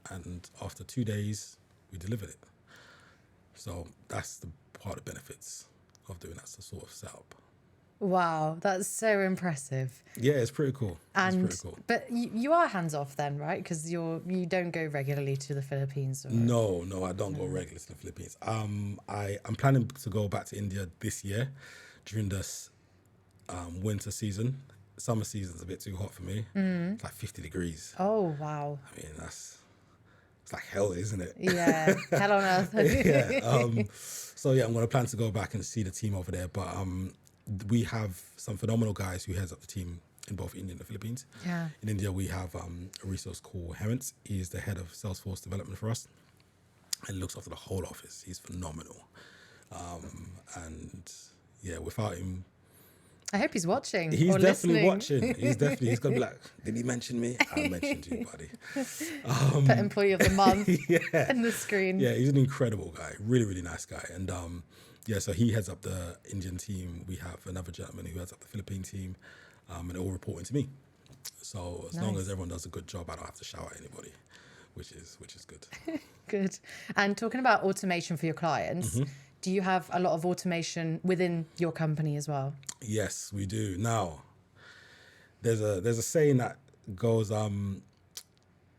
And after 2 days, we delivered it. So that's the part of benefits of doing that sort of setup. Wow, that's so impressive. Yeah, it's pretty cool. But you are hands off then, right? Because you don't go regularly to the Philippines. No, I don't go regularly to the Philippines. I'm planning to go back to India this year during this winter season. Summer season's a bit too hot for me. It's like 50 degrees. Oh, wow. I mean, it's like hell, isn't it? Yeah, hell on earth. So yeah, I'm going to plan to go back and see the team over there. But we have some phenomenal guys who heads up the team in both India and the Philippines. Yeah. In India, we have a resource called Hemant. He's the head of Salesforce development for us and looks after the whole office. He's phenomenal. And yeah, without him, I hope he's watching. He's or definitely listening. watching. He's going to be like, did he mention me? I mentioned you, buddy. Put employee of the month yeah. in the screen. Yeah, he's an incredible guy. Really, really nice guy. And so he heads up the Indian team. We have another gentleman who heads up the Philippine team, and they're all reporting to me. So as long as everyone does a good job, I don't have to shout at anybody, which is good. Good. And talking about automation for your clients, do you have a lot of automation within your company as well? Yes, we do. Now, there's a saying that goes,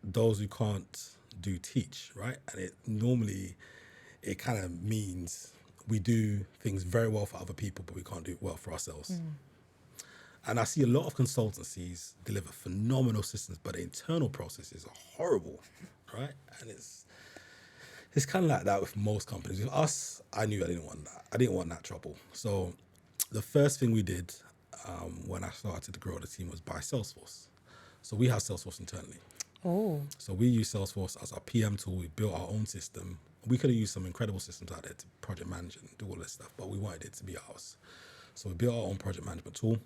those who can't do teach, right? And it kind of means we do things very well for other people, but we can't do it well for ourselves. And I see a lot of consultancies deliver phenomenal systems, but the internal processes are horrible, right? And it's kind of like that with most companies. With us, I knew I didn't want that. I didn't want that trouble. So the first thing we did when I started to grow the team was buy Salesforce. So we have Salesforce internally. Oh. So we use Salesforce as our PM tool. We built our own system. We could have used some incredible systems out there to project manage and do all this stuff, but we wanted it to be ours. So we built our own project management tool,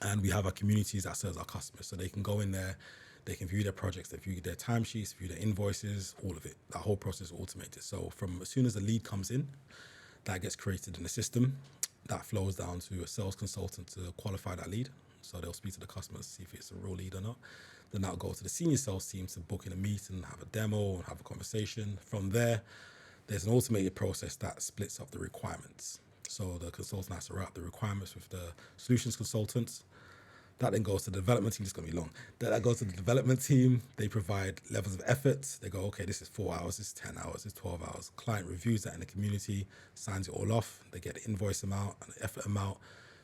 and we have our communities that serves our customers. So they can go in there, they can view their projects, they view their timesheets, view their invoices, all of it. That whole process is automated. So from as soon as the lead comes in, that gets created in the system. That flows down to a sales consultant to qualify that lead. So they'll speak to the customers, see if it's a real lead or not. Then that'll go to the senior sales team to book in a meeting, have a demo, and have a conversation. From there, there's an automated process that splits up the requirements. So the consultant has to write the requirements with the solutions consultants. That then goes to the development team. It's going to be long. That goes to the development team. They provide levels of effort. They go, okay, this is 4 hours, this is 10 hours, this is 12 hours. Client reviews that in the community, signs it all off. They get the invoice amount and the effort amount.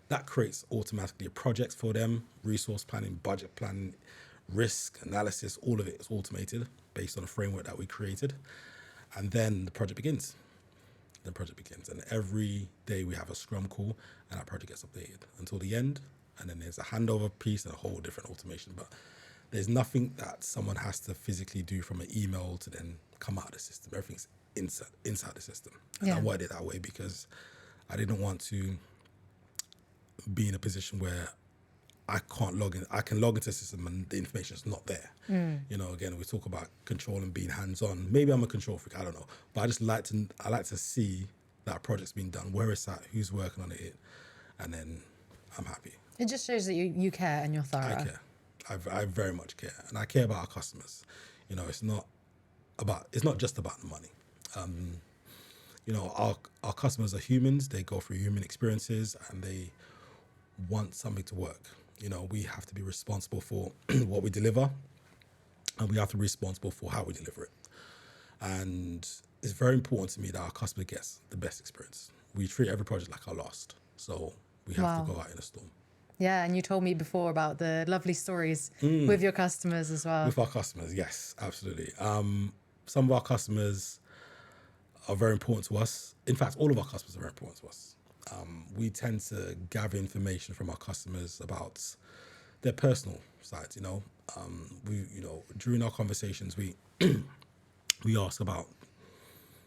That creates automatically a project for them, resource planning, budget planning, risk analysis, all of it is automated based on a framework that we created. And then the project begins. And every day we have a scrum call and that project gets updated until the end. And then there's a handover piece and a whole different automation. But there's nothing that someone has to physically do from an email to then come out of the system. Everything's inside the system. And I wanted it that way because I didn't want to be in a position where I can't log in. I can log into the system and the information is not there. You know, again, we talk about control and being hands-on. Maybe I'm a control freak, I don't know. But I like to see that project's being done, where it's at, who's working on it, and then I'm happy. It just shows that you care and you're thorough. I care. I very much care. And I care about our customers. You know, it's not just about the money. You know, our customers are humans. They go through human experiences and they want something to work. You know, we have to be responsible for what we deliver, and we have to be responsible for how we deliver it. And it's very important to me that our customer gets the best experience. We treat every project like our last, so we have to go out in a storm. Yeah, and you told me before about the lovely stories with your customers as well. With our customers, yes, absolutely. Some of our customers are very important to us. In fact, all of our customers are very important to us. We tend to gather information from our customers about their personal sides. You know, during our conversations, we ask about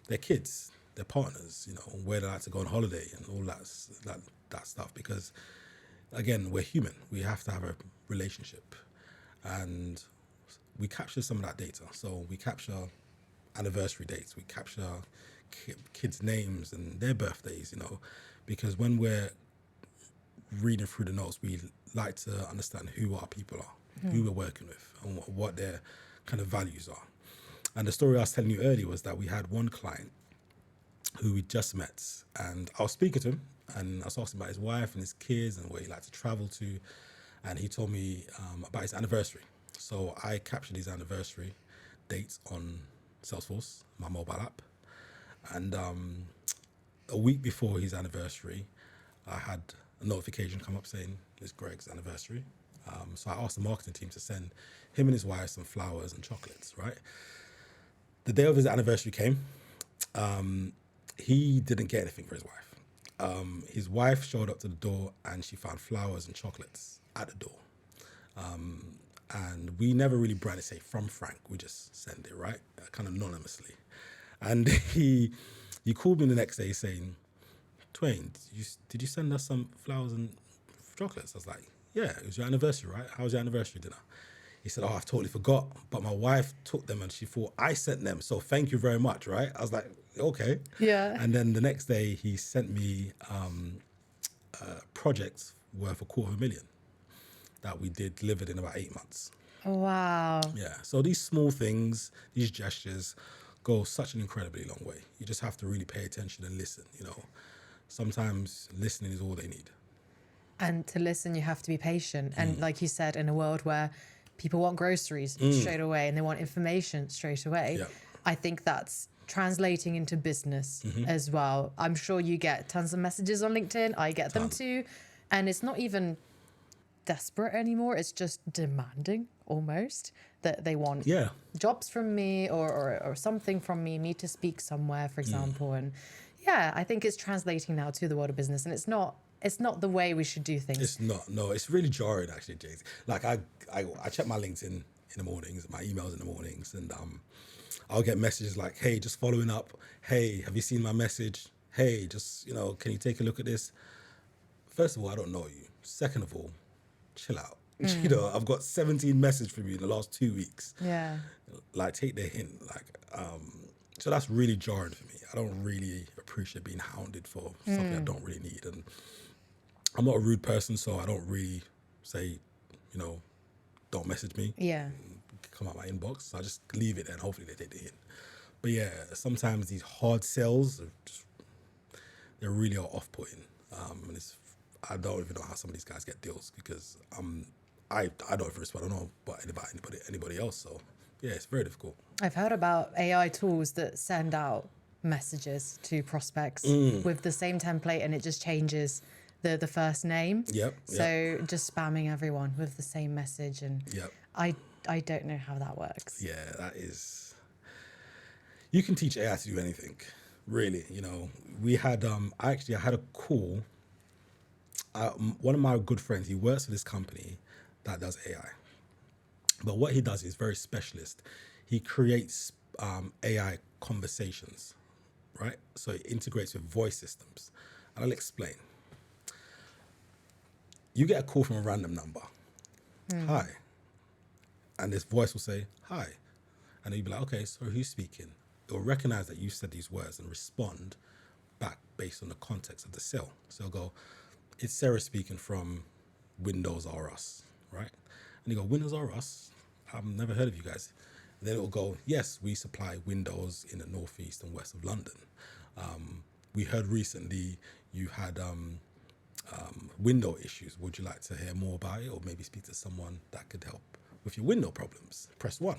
their kids, their partners. You know, where they like to go on holiday and all that stuff. Because again, we're human. We have to have a relationship, and we capture some of that data. So we capture anniversary dates. We capture kids' names and their birthdays. You know. Because when we're reading through the notes, we like to understand who our people are, who we're working with, and what their kind of values are. And the story I was telling you earlier was that we had one client who we just met, and I was speaking to him, and I was asking about his wife and his kids and where he liked to travel to, and he told me about his anniversary. So I captured his anniversary dates on Salesforce, my mobile app, and a week before his anniversary, I had a notification come up saying it's Greg's anniversary. So I asked the marketing team to send him and his wife some flowers and chocolates, right? The day of his anniversary came. He didn't get anything for his wife. His wife showed up to the door and she found flowers and chocolates at the door. And we never really branded, say, from Frank. We just send it, right? Kind of anonymously. And he called me the next day saying, Twain, did you send us some flowers and chocolates? I was like, yeah, it was your anniversary, right? How was your anniversary dinner? He said, oh, I've totally forgot, but my wife took them and she thought I sent them, so thank you very much, right? I was like, okay. Yeah. And then the next day he sent me projects worth $250,000 that we delivered in about 8 months. Wow. Yeah, so these small things, these gestures go such an incredibly long way. You just have to really pay attention and listen, you know. Sometimes listening is all they need. And to listen, you have to be patient. And like you said, in a world where people want groceries straight away and they want information straight away, Yeah. I think that's translating into business as well. I'm sure you get tons of messages on LinkedIn. I get them too. And it's not even desperate anymore. It's just demanding almost that they want jobs from me or something from me to speak somewhere, for example. And yeah, I think it's translating now to the world of business, and it's not the way we should do things. It's not. No, it's really jarring actually, James. Like I check my LinkedIn in the mornings, my emails in the mornings, and I'll get messages like, hey, just following up. Hey, have you seen my message? Hey, just, you know, can you take a look at this? First of all, I don't know you. Second of all, chill out. You know, I've got 17 messages from you in the last 2 weeks. Yeah. Like, take the hint. Like, so that's really jarring for me. I don't really appreciate being hounded for something I don't really need. And I'm not a rude person, so I don't really say, you know, don't message me. Yeah. Come out my inbox. So I just leave it and hopefully they take the hint. But yeah, sometimes these hard sells, they really are off-putting. And I don't even know how some of these guys get deals because I don't even respond. I don't know about anybody else. So yeah, it's very difficult. I've heard about AI tools that send out messages to prospects with the same template, and it just changes the first name. Yep. So just spamming everyone with the same message. And I I don't know how that works. Yeah, that is. You can teach AI to do anything, really. You know, we had I had a call. One of my good friends, he works for this company that does AI. But what he does is very specialist. He creates AI conversations, right? So it integrates with voice systems. And I'll explain. You get a call from a random number. Hi. And this voice will say, hi. And you'll be like, okay, so who's speaking? It will recognize that you said these words and respond back based on the context of the cell. So it'll go, it's Sarah speaking from Windows R Us, right? And you go, Windows R Us? I've never heard of you guys. And then it will go, yes, we supply Windows in the northeast and west of London. We heard recently you had window issues. Would you like to hear more about it, or maybe speak to someone that could help with your window problems? Press 1.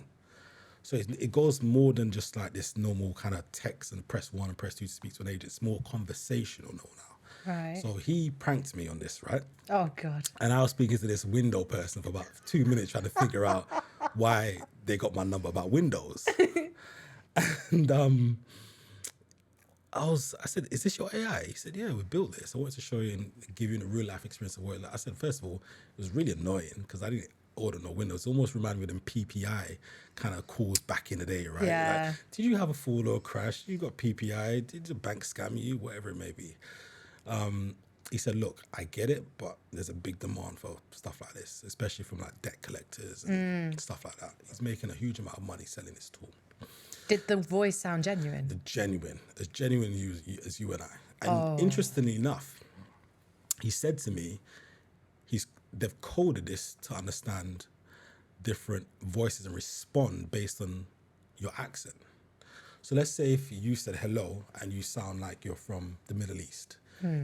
So it goes more than just like this normal kind of text and press 1 and press 2 to speak to an agent. It's more conversational now. Right. So he pranked me on this, right? Oh, God. And I was speaking to this window person for about 2 minutes trying to figure out why they got my number about windows. And I said, is this your AI? He said, yeah, we built this. I wanted to show you and give you a real life experience of what I said, first of all, it was really annoying because I didn't order no windows. It almost reminded me of them PPI kind of calls back in the day, right? Yeah. Like, did you have a fall or a crash? You got PPI? Did the bank scam you? Whatever it may be. He said, look, I get it, but there's a big demand for stuff like this, especially from like debt collectors and stuff like that. He's making a huge amount of money selling this tool. Did the voice sound genuine? As genuine as you and I. And interestingly enough, he said to me, they've coded this to understand different voices and respond based on your accent. So let's say if you said hello and you sound like you're from the Middle East,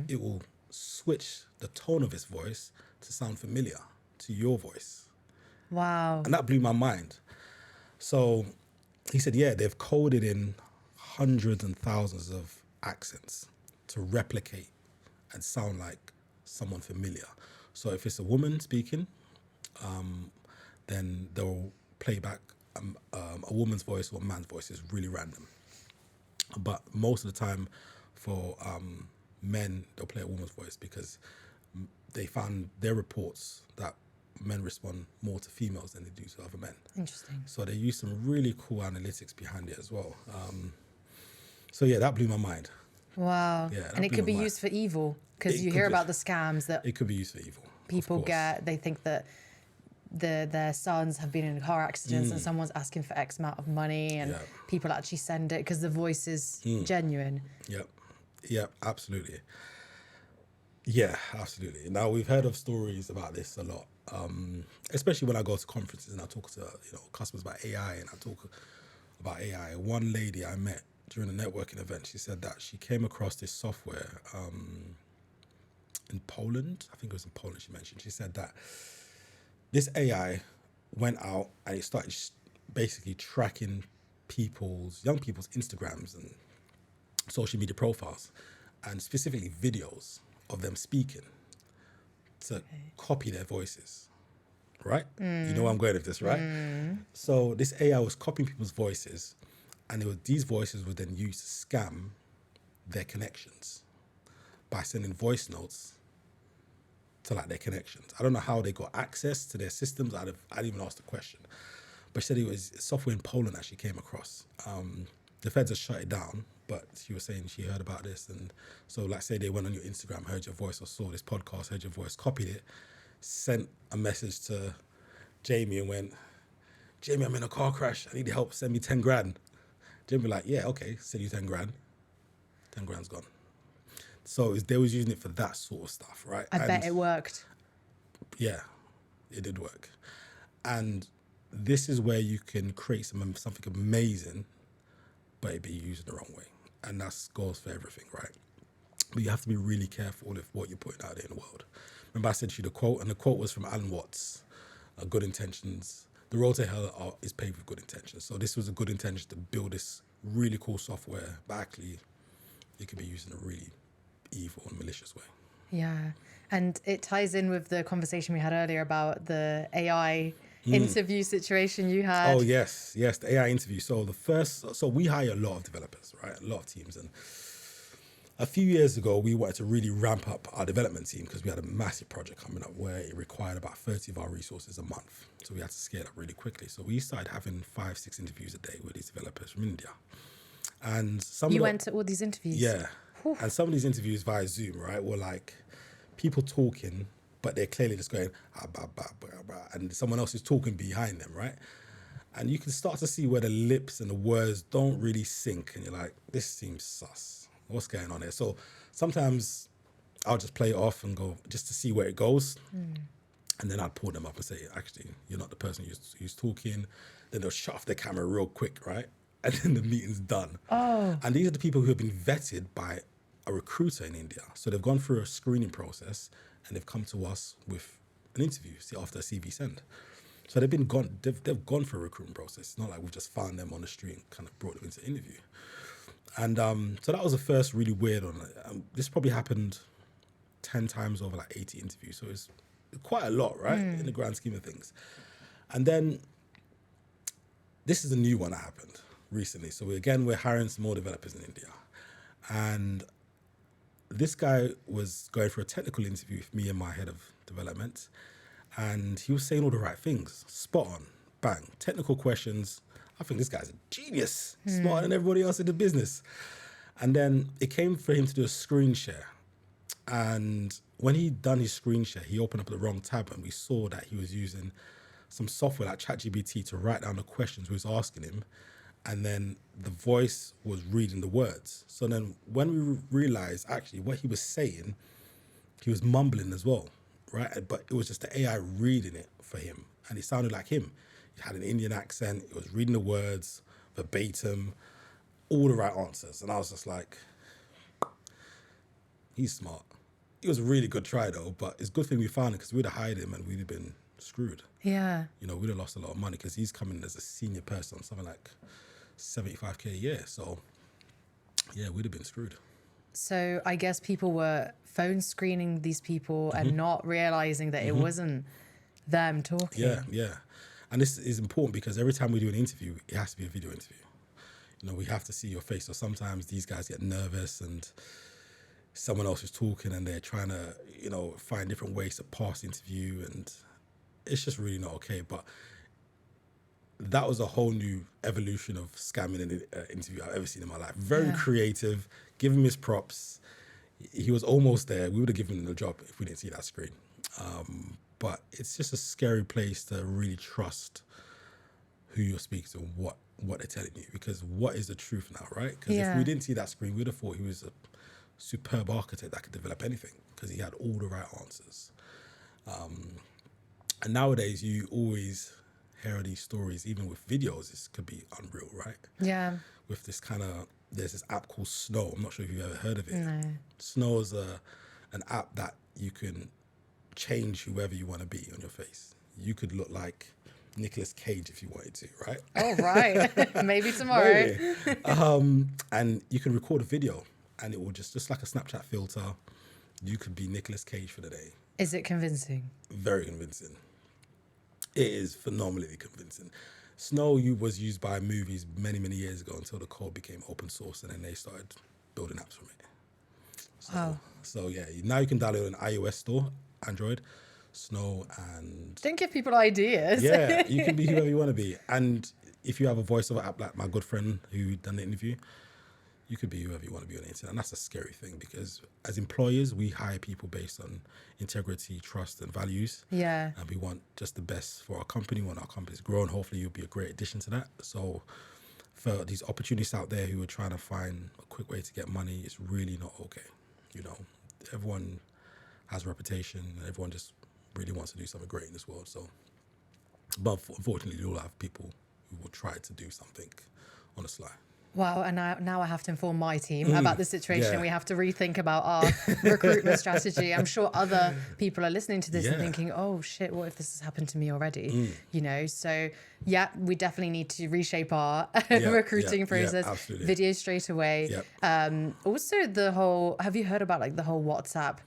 it will switch the tone of his voice to sound familiar to your voice. Wow. And that blew my mind. So he said, yeah, they've coded in hundreds and thousands of accents to replicate and sound like someone familiar. So if it's a woman speaking, then they'll play back a woman's voice or a man's voice. Is really random. But most of the time for men, they'll play a woman's voice because they found their reports that men respond more to females than they do to other men. Interesting. So they use some really cool analytics behind it as well. So yeah, that blew my mind. Wow. Yeah, and it could be used for evil because you hear about the scams that it could be used for evil. People get. They think that their sons have been in car accidents and someone's asking for X amount of money and people actually send it because the voice is genuine. Yep, absolutely. Yeah, absolutely. Now we've heard of stories about this a lot, especially when I go to conferences and I talk to customers about AI and I talk about AI. One lady I met during a networking event, she said that she came across this software in Poland. I think it was in Poland. She mentioned. She said that this AI went out and it started basically tracking young people's Instagrams and social media profiles, and specifically videos of them speaking to copy their voices, right? You know where I'm going with this, right? So this AI was copying people's voices, and these voices were then used to scam their connections by sending voice notes to like their connections. I don't know how they got access to their systems. I didn't even ask the question. But she said it was software in Poland that she came across. The feds have shut it down, but she was saying she heard about this. And so like say they went on your Instagram, heard your voice, or saw this podcast, heard your voice, copied it, sent a message to Jamie and went, Jamie, I'm in a car crash. I need your help. Send me 10 grand. Jamie like, yeah, okay, send you 10 grand. 10 grand's gone. So they was using it for that sort of stuff, right? I bet it worked. Yeah, it did work. And this is where you can create something amazing, but it be used the wrong way. And that goes for everything, right? But you have to be really careful with what you're putting out there in the world. Remember I said to you the quote, and the quote was from Alan Watts, good intentions. The road to hell is paved with good intentions. So this was a good intention to build this really cool software, but actually it could be used in a really evil and malicious way. Yeah. And it ties in with the conversation we had earlier about the AI interview situation you had. Oh, yes, the AI interview. So we hire a lot of developers, right? A lot of teams. And a few years ago, we wanted to really ramp up our development team because we had a massive project coming up where it required about 30 of our resources a month. So we had to scale up really quickly. So we started having 5-6 interviews a day with these developers from India. And you went to all these interviews? Yeah. Whew. And some of these interviews via Zoom, right, were like people talking, but they're clearly just going, and someone else is talking behind them, right? And you can start to see where the lips and the words don't really sync. And you're like, this seems sus. What's going on here? So sometimes I'll just play it off and go just to see where it goes. And then I'd pull them up and say, actually, you're not the person who's talking. Then they'll shut off their camera real quick, right? And then the meeting's done. Oh. And these are the people who have been vetted by a recruiter in India. So they've gone through a screening process and they've come to us with an interview after a CV send. So they've gone through a recruitment process. It's not like we've just found them on the street and kind of brought them into the interview. And so that was the first really weird one. This probably happened 10 times over like 80 interviews. So it's quite a lot, right? In the grand scheme of things. And then this is a new one that happened recently. So we're hiring some more developers in India. And this guy was going for a technical interview with me and my head of development. And he was saying all the right things. Spot on, bang, technical questions. I think this guy's a genius, smarter than everybody else in the business. And then it came for him to do a screen share. And when he'd done his screen share, he opened up the wrong tab and we saw that he was using some software like ChatGPT to write down the questions we was asking him. And then the voice was reading the words. So then when we realized actually what he was saying, he was mumbling as well, right? But it was just the AI reading it for him. And it sounded like him. He had an Indian accent. It was reading the words verbatim, all the right answers. And I was just like, he's smart. It was a really good try though, but it's a good thing we found it because we'd have hired him and we'd have been screwed. Yeah. You know, we'd have lost a lot of money because he's coming as a senior person, something like 75K a year. So yeah, we'd have been screwed. So I guess people were phone screening these people and not realizing that it wasn't them talking. Yeah. And this is important because every time we do an interview, it has to be a video interview. You know, we have to see your face. So sometimes these guys get nervous and someone else is talking and they're trying to, you know, find different ways to pass the interview, and it's just really not okay. But that was a whole new evolution of scamming an interview I've ever seen in my life. Very creative, give him his props. He was almost there. We would have given him the job if we didn't see that screen. But it's just a scary place to really trust who you're speaking to, what they're telling you, because what is the truth now, right? Because if we didn't see that screen, we'd have thought he was a superb architect that could develop anything because he had all the right answers. And nowadays, you always hear these stories, even with videos, this could be unreal, right? Yeah. With this kind of, there's this app called Snow. I'm not sure if you've ever heard of it. No. Snow is an app that you can change whoever you want to be on your face. You could look like Nicolas Cage if you wanted to, right? Oh, right. Maybe tomorrow. Maybe. And you can record a video and it will just like a Snapchat filter, you could be Nicolas Cage for the day. Is it convincing? Very convincing. It is phenomenally convincing. Snow was used by movies many, many years ago until the code became open source and then they started building apps from it. So yeah, now you can download an iOS store, Android, Snow, and... Don't give people ideas. Yeah, you can be whoever you want to be. And if you have a voiceover app like my good friend who done the interview, you could be whoever you want to be on the internet. And that's a scary thing because as employers, we hire people based on integrity, trust, and values. Yeah. And we want just the best for our company. We want our companies grow, and hopefully you'll be a great addition to that. So for these opportunists out there who are trying to find a quick way to get money, it's really not okay. You know, everyone has a reputation and everyone just really wants to do something great in this world. So, but unfortunately, you'll have people who will try to do something on the sly. Wow, and now I have to inform my team about the situation. Yeah. We have to rethink about our recruitment strategy. I'm sure other people are listening to this and thinking, oh shit, what if this has happened to me already? You know, so yeah, we definitely need to reshape our recruiting process. Videos straight away. Also have you heard about like the whole WhatsApp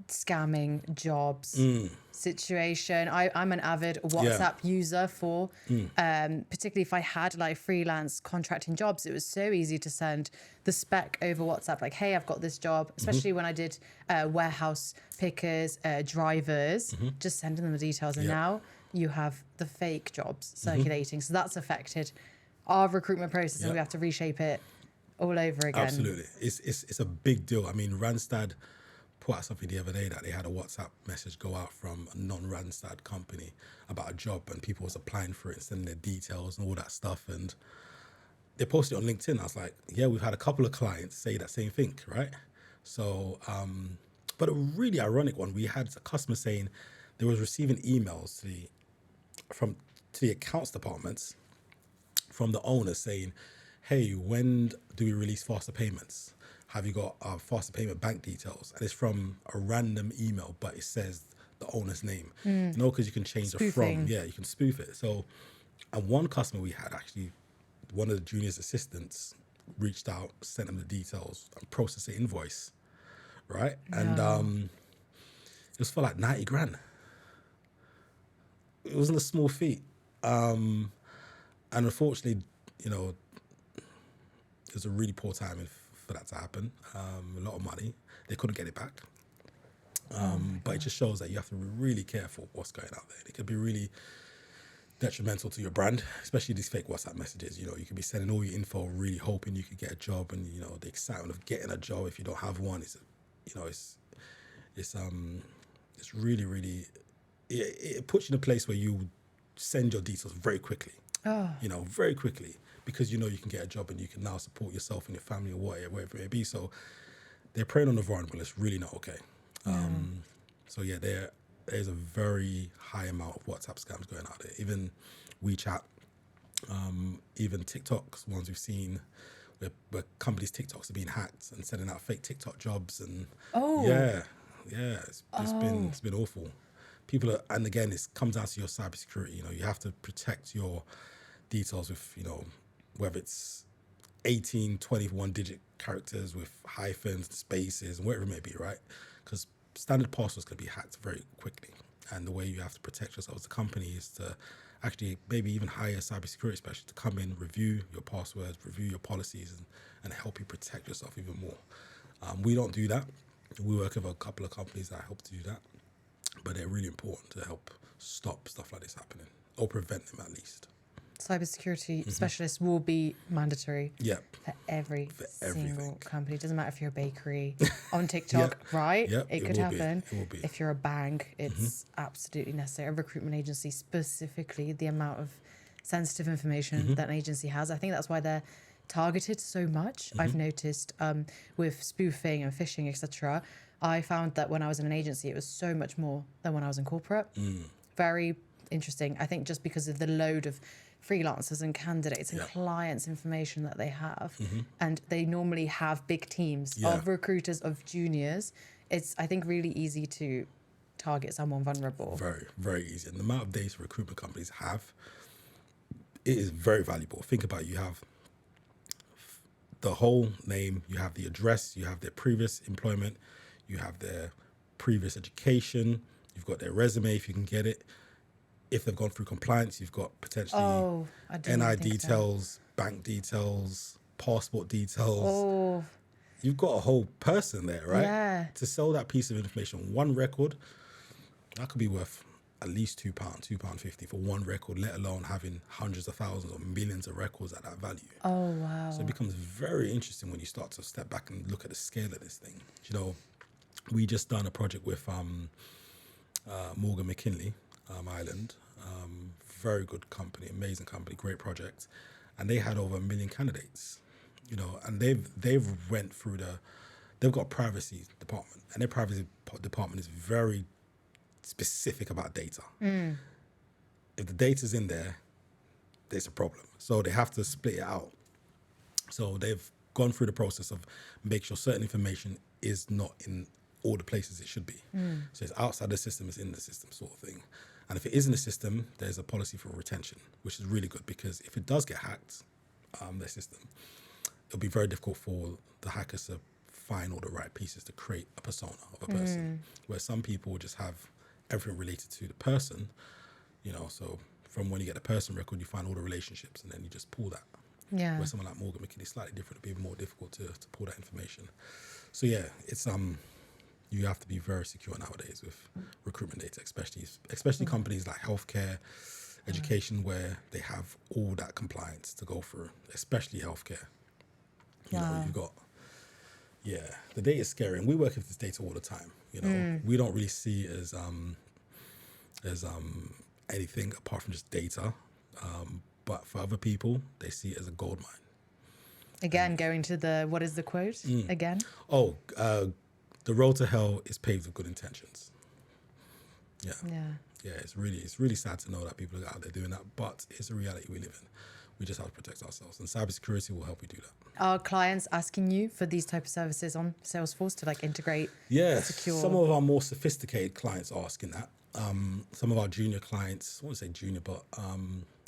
scamming jobs? situation. I'm an avid WhatsApp user for, particularly if I had like freelance contracting jobs, it was so easy to send the spec over WhatsApp. Like, hey, I've got this job, especially when I did warehouse pickers, drivers, just sending them the details. And now you have the fake jobs circulating. So that's affected our recruitment process and we have to reshape it all over again. Absolutely. It's a big deal. I mean, Randstad put out something the other day that they had a WhatsApp message go out from a non-Randstad company about a job and people was applying for it and sending their details and all that stuff. And they posted it on LinkedIn. I was like, yeah, we've had a couple of clients say that same thing, right? So, but a really ironic one, we had a customer saying they was receiving emails to the accounts departments from the owners saying, hey, when do we release faster payments? Have you got faster payment bank details? And it's from a random email, but it says the owner's name. You know, because you can change the from. Yeah, you can spoof it. So, and one customer we had actually, one of the junior's assistants reached out, sent them the details, and processed the invoice, right? And it was for like 90 grand. It wasn't a small feat. And unfortunately, you know, it was a really poor timing for that to happen. A lot of money. They couldn't get it back. But it just shows that you have to be really careful what's going out there. It could be really detrimental to your brand, especially these fake WhatsApp messages. You know, you could be sending all your info, really hoping you could get a job, and you know the excitement of getting a job if you don't have one is, you know, it's really it puts you in a place where you send your details very quickly. You know, very quickly, because you know you can get a job and you can now support yourself and your family or whatever it may be. So they're preying on the vulnerable. It's really not okay. So yeah, there's a very high amount of WhatsApp scams going out there. Even WeChat, even TikToks, ones we've seen where companies' TikToks are being hacked and sending out fake TikTok jobs. And it's been awful. People are, and again, it comes down to your cybersecurity. You know, you have to protect your details with, you know, whether it's 18, 21 digit characters with hyphens, spaces, and whatever it may be, right? Because standard passwords can be hacked very quickly. And the way you have to protect yourself as a company is to actually maybe even hire a cybersecurity specialist to come in, review your passwords, review your policies, and help you protect yourself even more. We don't do that. We work with a couple of companies that help to do that, but they're really important to help stop stuff like this happening, or prevent them at least. Cybersecurity specialists will be mandatory for every single company. It doesn't matter if you're a bakery on TikTok, right? It could happen. It will be. If you're a bank, it's absolutely necessary. A recruitment agency specifically, the amount of sensitive information that an agency has, I think that's why they're targeted so much. I've noticed with spoofing and phishing, etc. I found that when I was in an agency, it was so much more than when I was in corporate. Very interesting. I think just because of the load of freelancers and candidates and clients' information that they have, and they normally have big teams of recruiters, of juniors, it's, I think, really easy to target someone vulnerable. Very, very easy. And the amount of data recruitment companies have, it is very valuable. Think about it. You have the whole name, you have the address, you have their previous employment, you have their previous education, you've got their resume if you can get it. If they've gone through compliance, you've got potentially NI details, bank details, passport details. You've got a whole person there, right? Yeah. To sell that piece of information, one record, that could be worth at least £2, £2.50 for one record, let alone having hundreds of thousands or millions of records at that value. Oh, wow. So it becomes very interesting when you start to step back and look at the scale of this thing. You know, we just done a project with Morgan McKinley, Ireland. Very good company, amazing company, great project. And they had over 1 million candidates, you know, and they've went through they've got a privacy department, and their privacy department is very specific about data. If the data's in there, there's a problem. So they have to split it out. So they've gone through the process of make sure certain information is not in all the places it should be. So it's outside the system, it's in the system sort of thing. And if it is in the system, there's a policy for retention, which is really good, because if it does get hacked, their system, it'll be very difficult for the hackers to find all the right pieces to create a persona of a person. Where some people just have everything related to the person, you know, so from when you get the person record, you find all the relationships and then you just pull that. Yeah. Where someone like Morgan McKinney is slightly different, it'd be more difficult to pull that information. So yeah, it's you have to be very secure nowadays with recruitment data, especially companies like healthcare, education, where they have all that compliance to go through, especially healthcare. You know, you've got, the data is scary, and we work with this data all the time. You know, we don't really see it as anything apart from just data. But for other people, they see it as a gold mine. Again, going to what is the quote again? Oh, the road to hell is paved with good intentions. Yeah. It's really sad to know that people are out there doing that, but it's a reality we live in. We just have to protect ourselves, and cybersecurity will help you do that. Are clients asking you for these type of services on Salesforce to like integrate? Yeah, secure? Some of our more sophisticated clients are asking that. Some of our junior clients, I wouldn't say junior, but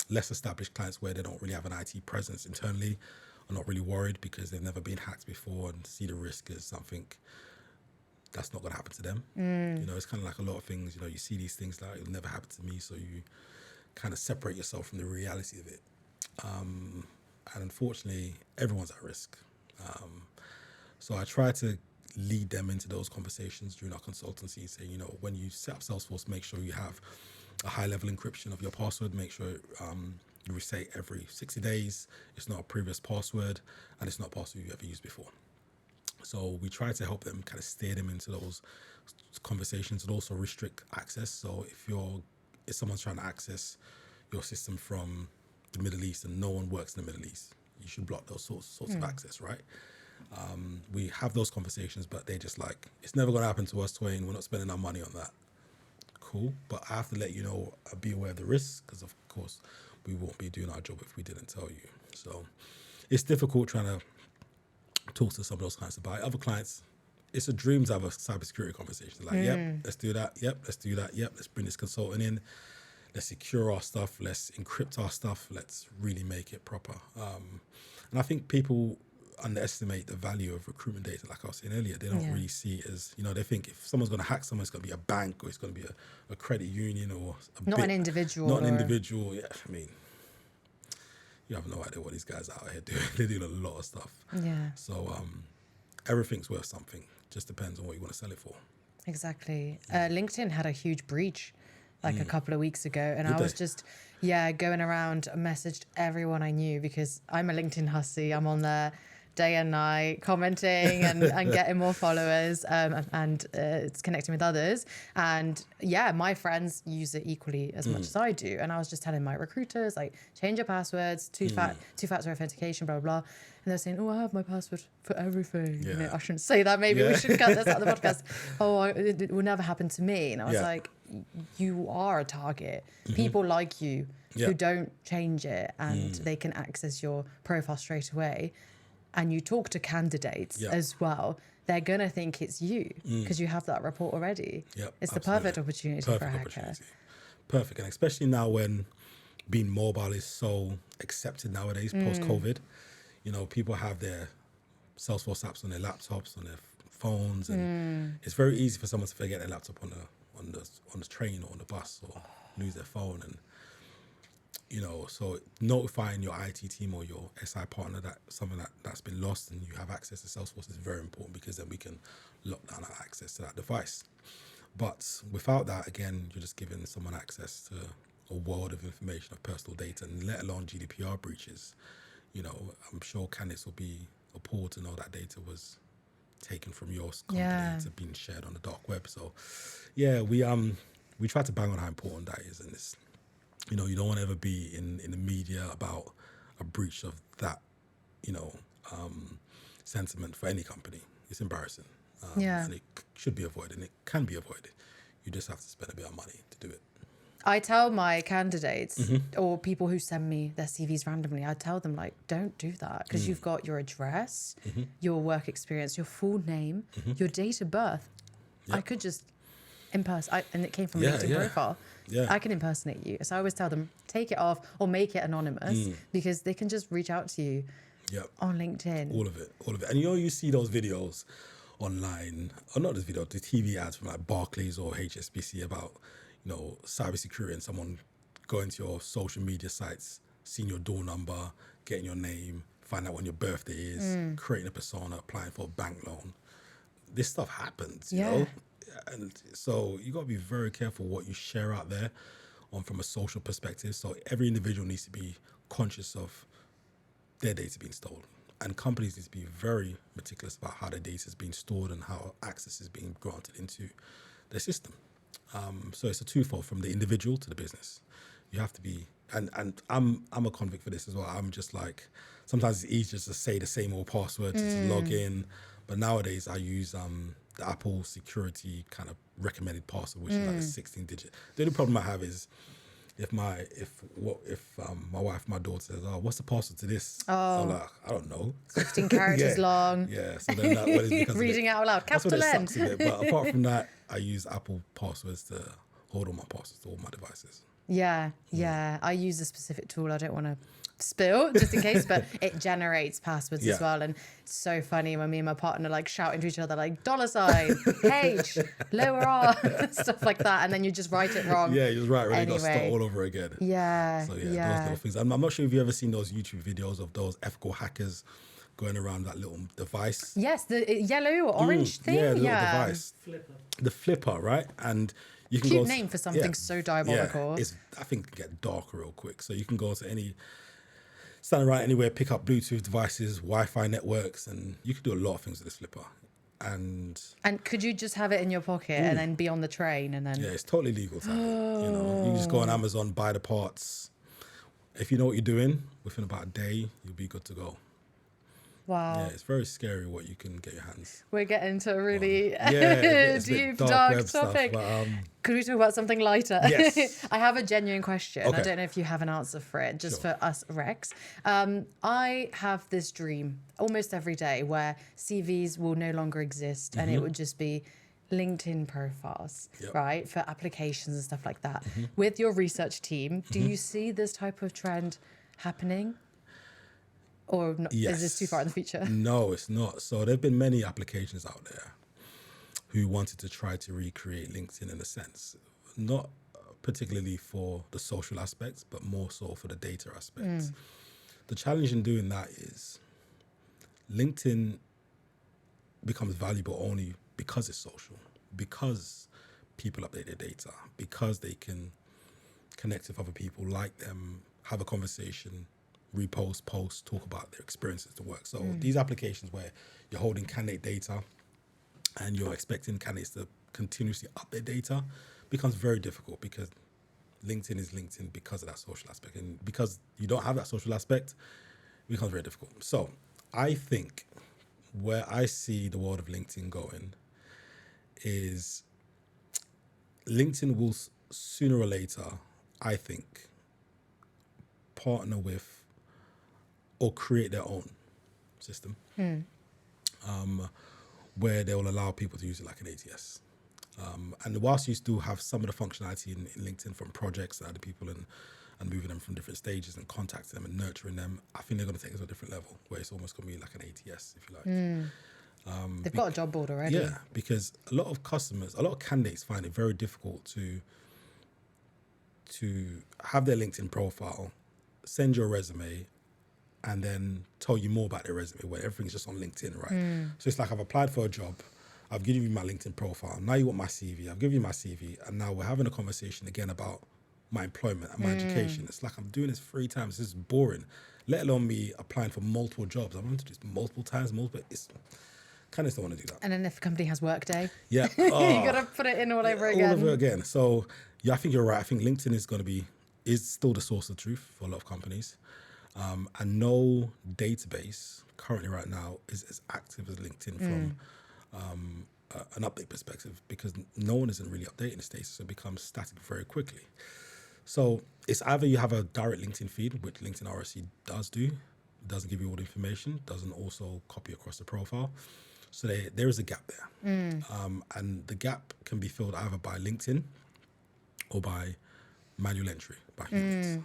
less established clients where they don't really have an IT presence internally are not really worried because they've never been hacked before and see the risk as something that's not going to happen to them. You know, it's kind of like a lot of things, you know, you see these things like, it'll never happen to me, so you kind of separate yourself from the reality of it. And unfortunately, everyone's at risk. So I try to lead them into those conversations during our consultancy, saying, you know, when you set up Salesforce, make sure you have a high level encryption of your password, make sure you reset every 60 days. It's not a previous password, and it's not a password you've ever used before. So we try to help them, kind of steer them into those conversations, and also restrict access. So if someone's trying to access your system from the Middle East and no one works in the Middle East, you should block those sorts of access, right? We have those conversations, but they're just like, it's never going to happen to us, Twain. We're not spending our money on that. Cool, but I have to let you know, be aware of the risks, because of course we won't be doing our job if we didn't tell you. So it's difficult trying to talk to some of those clients about it. Other clients, it's a dream to have a cybersecurity conversation. Like, yep, let's do that. Yep, let's do that. Yep, let's bring this consultant in. Let's secure our stuff. Let's encrypt our stuff. Let's really make it proper. And I think people underestimate the value of recruitment data. Like I was saying earlier, they don't really see it as, you know, they think if someone's going to hack someone, it's going to be a bank, or it's going to be a credit union, or an individual. Not an individual. Yeah, I mean, you have no idea what these guys are out here doing. They're doing a lot of stuff. Yeah. So everything's worth something. Just depends on what you want to sell it for. Exactly. LinkedIn had a huge breach like a couple of weeks ago, and I was just going around, messaged everyone I knew, because I'm a LinkedIn hussy. I'm on there day and night commenting and getting more followers and it's connecting with others. And my friends use it equally as much as I do. And I was just telling my recruiters, like, change your passwords, two-factor authentication, blah, blah, blah. And they're saying, oh, I have my password for everything. You know, I shouldn't say that. Maybe we should cut this out of the podcast. It will never happen to me. And I was like, you are a target. People like you who don't change it, and they can access your profile straight away. And you talk to candidates as well, they're going to think it's you because you have that report already. It's the perfect opportunity for a hacker. Perfect. And especially now when being mobile is so accepted nowadays, post-COVID, you know, people have their Salesforce apps on their laptops, on their phones, and it's very easy for someone to forget their laptop on the train or on the bus, or lose their phone. And you know, so notifying your IT team or your SI partner that something that's been lost and you have access to Salesforce is very important, because then we can lock down our access to that device. But without that, again, you're just giving someone access to a world of information, of personal data, and let alone GDPR breaches. You know, I'm sure candidates will be appalled to know that data was taken from your company to being shared on the dark web. So we try to bang on how important that is, and it's, you know, you don't want to ever be in the media about a breach of that, you know, sentiment for any company. It's embarrassing. And it should be avoided, and it can be avoided. You just have to spend a bit of money to do it. I tell my candidates or people who send me their CVs randomly, I tell them, like, don't do that, because you've got your address, your work experience, your full name, your date of birth. I could just and it came from LinkedIn profile. I can impersonate you. So I always tell them, take it off or make it anonymous, because they can just reach out to you on LinkedIn. All of it. And you know, you see those videos online, or not this video, the TV ads from like Barclays or HSBC about, cybersecurity, and someone going to your social media sites, seeing your door number, getting your name, find out when your birthday is, creating a persona, applying for a bank loan. This stuff happens, you know? And so you got to be very careful what you share out there from a social perspective. So every individual needs to be conscious of their data being stolen. And companies need to be very meticulous about how their data is being stored and how access is being granted into their system. So it's a twofold, from the individual to the business. You have to be, and I'm a convict for this as well. I'm just like, sometimes it's easier to say the same old password to log in. But nowadays I use the Apple security kind of recommended password, which is like a 16-digit. The only problem I have is if my wife, my daughter says, "Oh, what's the password to this?" I'm like, I don't know. 16 characters long. Yeah. So then that what is because reading out loud. Capital N. Sucks a bit. But apart from that, I use Apple passwords to hold all my passwords to all my devices. Yeah. I use a specific tool. I don't want to spill just in case, but it generates passwords as well. And it's so funny when me and my partner like shouting to each other like $H, lower R, stuff like that, and then you just write it wrong. Yeah, you're right. Really, got to start all over again. Yeah. So those little things. I'm not sure if you've ever seen those YouTube videos of those ethical hackers going around that little device. Yes, the yellow or orange thing. Yeah, the little device. The flipper, right? And you can cute name for something so diabolical. I think it can get dark real quick. So you can go to stand around anywhere, pick up Bluetooth devices, Wi-Fi networks, and you can do a lot of things with this flipper. And could you just have it in your pocket and then be on the train and then? Yeah, it's totally legal to have it. You can just go on Amazon, buy the parts. If you know what you're doing, within about a day, you'll be good to go. Wow. Yeah, it's very scary what you can get your hands. We're getting to a really deep, dark topic. But, could we talk about something lighter? Yes. I have a genuine question. Okay. I don't know if you have an answer for it, just for us Rex. I have this dream almost every day where CVs will no longer exist and it would just be LinkedIn profiles, right, for applications and stuff like that. With your research team, do you see this type of trend happening? Or is this too far in the future? No, it's not. So there have been many applications out there who wanted to try to recreate LinkedIn in a sense, not particularly for the social aspects, but more so for the data aspects. The challenge in doing that is LinkedIn becomes valuable only because it's social, because people update their data, because they can connect with other people, like them, have a conversation, repost, post, talk about their experiences to work. So these applications where you're holding candidate data and you're expecting candidates to continuously up their data becomes very difficult, because LinkedIn is LinkedIn because of that social aspect. And because you don't have that social aspect, it becomes very difficult. So I think where I see the world of LinkedIn going is LinkedIn will sooner or later, I think, partner with or create their own system where they will allow people to use it like an ATS. And whilst you still have some of the functionality in LinkedIn from projects and other people and moving them from different stages and contacting them and nurturing them, I think they're going to take it to a different level where it's almost going to be like an ATS, if you like. They've got a job board already. Yeah, because a lot of candidates find it very difficult to have their LinkedIn profile, send your resume, and then tell you more about their resume where everything's just on LinkedIn, right? So it's like, I've applied for a job, I've given you my LinkedIn profile, now you want my CV, I've given you my CV, and now we're having a conversation again about my employment and my education. It's like I'm doing this 3 times. This is boring, let alone me applying for multiple jobs. I'm going to do this multiple times, it's candidates don't want to do that. And then if a company has Workday, you got to put it in all over again. All over again. So yeah, I think you're right. I think LinkedIn is still the source of truth for a lot of companies. And no database currently right now is as active as LinkedIn from an update perspective, because no one isn't really updating the data, so it becomes static very quickly. So it's either you have a direct LinkedIn feed, which LinkedIn RSC does do, doesn't give you all the information, doesn't also copy across the profile. So there is a gap there. And the gap can be filled either by LinkedIn or by manual entry, by humans.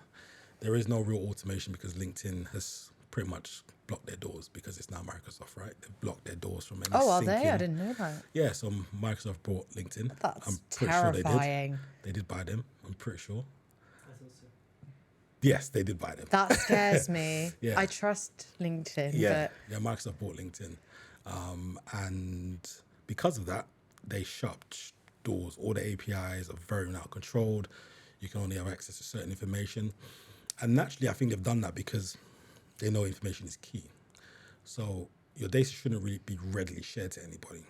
There is no real automation because LinkedIn has pretty much blocked their doors because it's now Microsoft. Microsoft, right? They've blocked their doors from any Oh, are they? syncing. I didn't know that. Yeah, so Microsoft bought LinkedIn. That's I'm pretty terrifying. sure they did buy them. I'm pretty sure. Yes, they did buy them. That scares me. Yeah. I trust LinkedIn, Yeah, but yeah. Microsoft bought LinkedIn, and because of that, they shut doors. All the APIs are very now controlled. You can only have access to certain information, and naturally, I think they've done that because they know information is key. So your data shouldn't really be readily shared to anybody.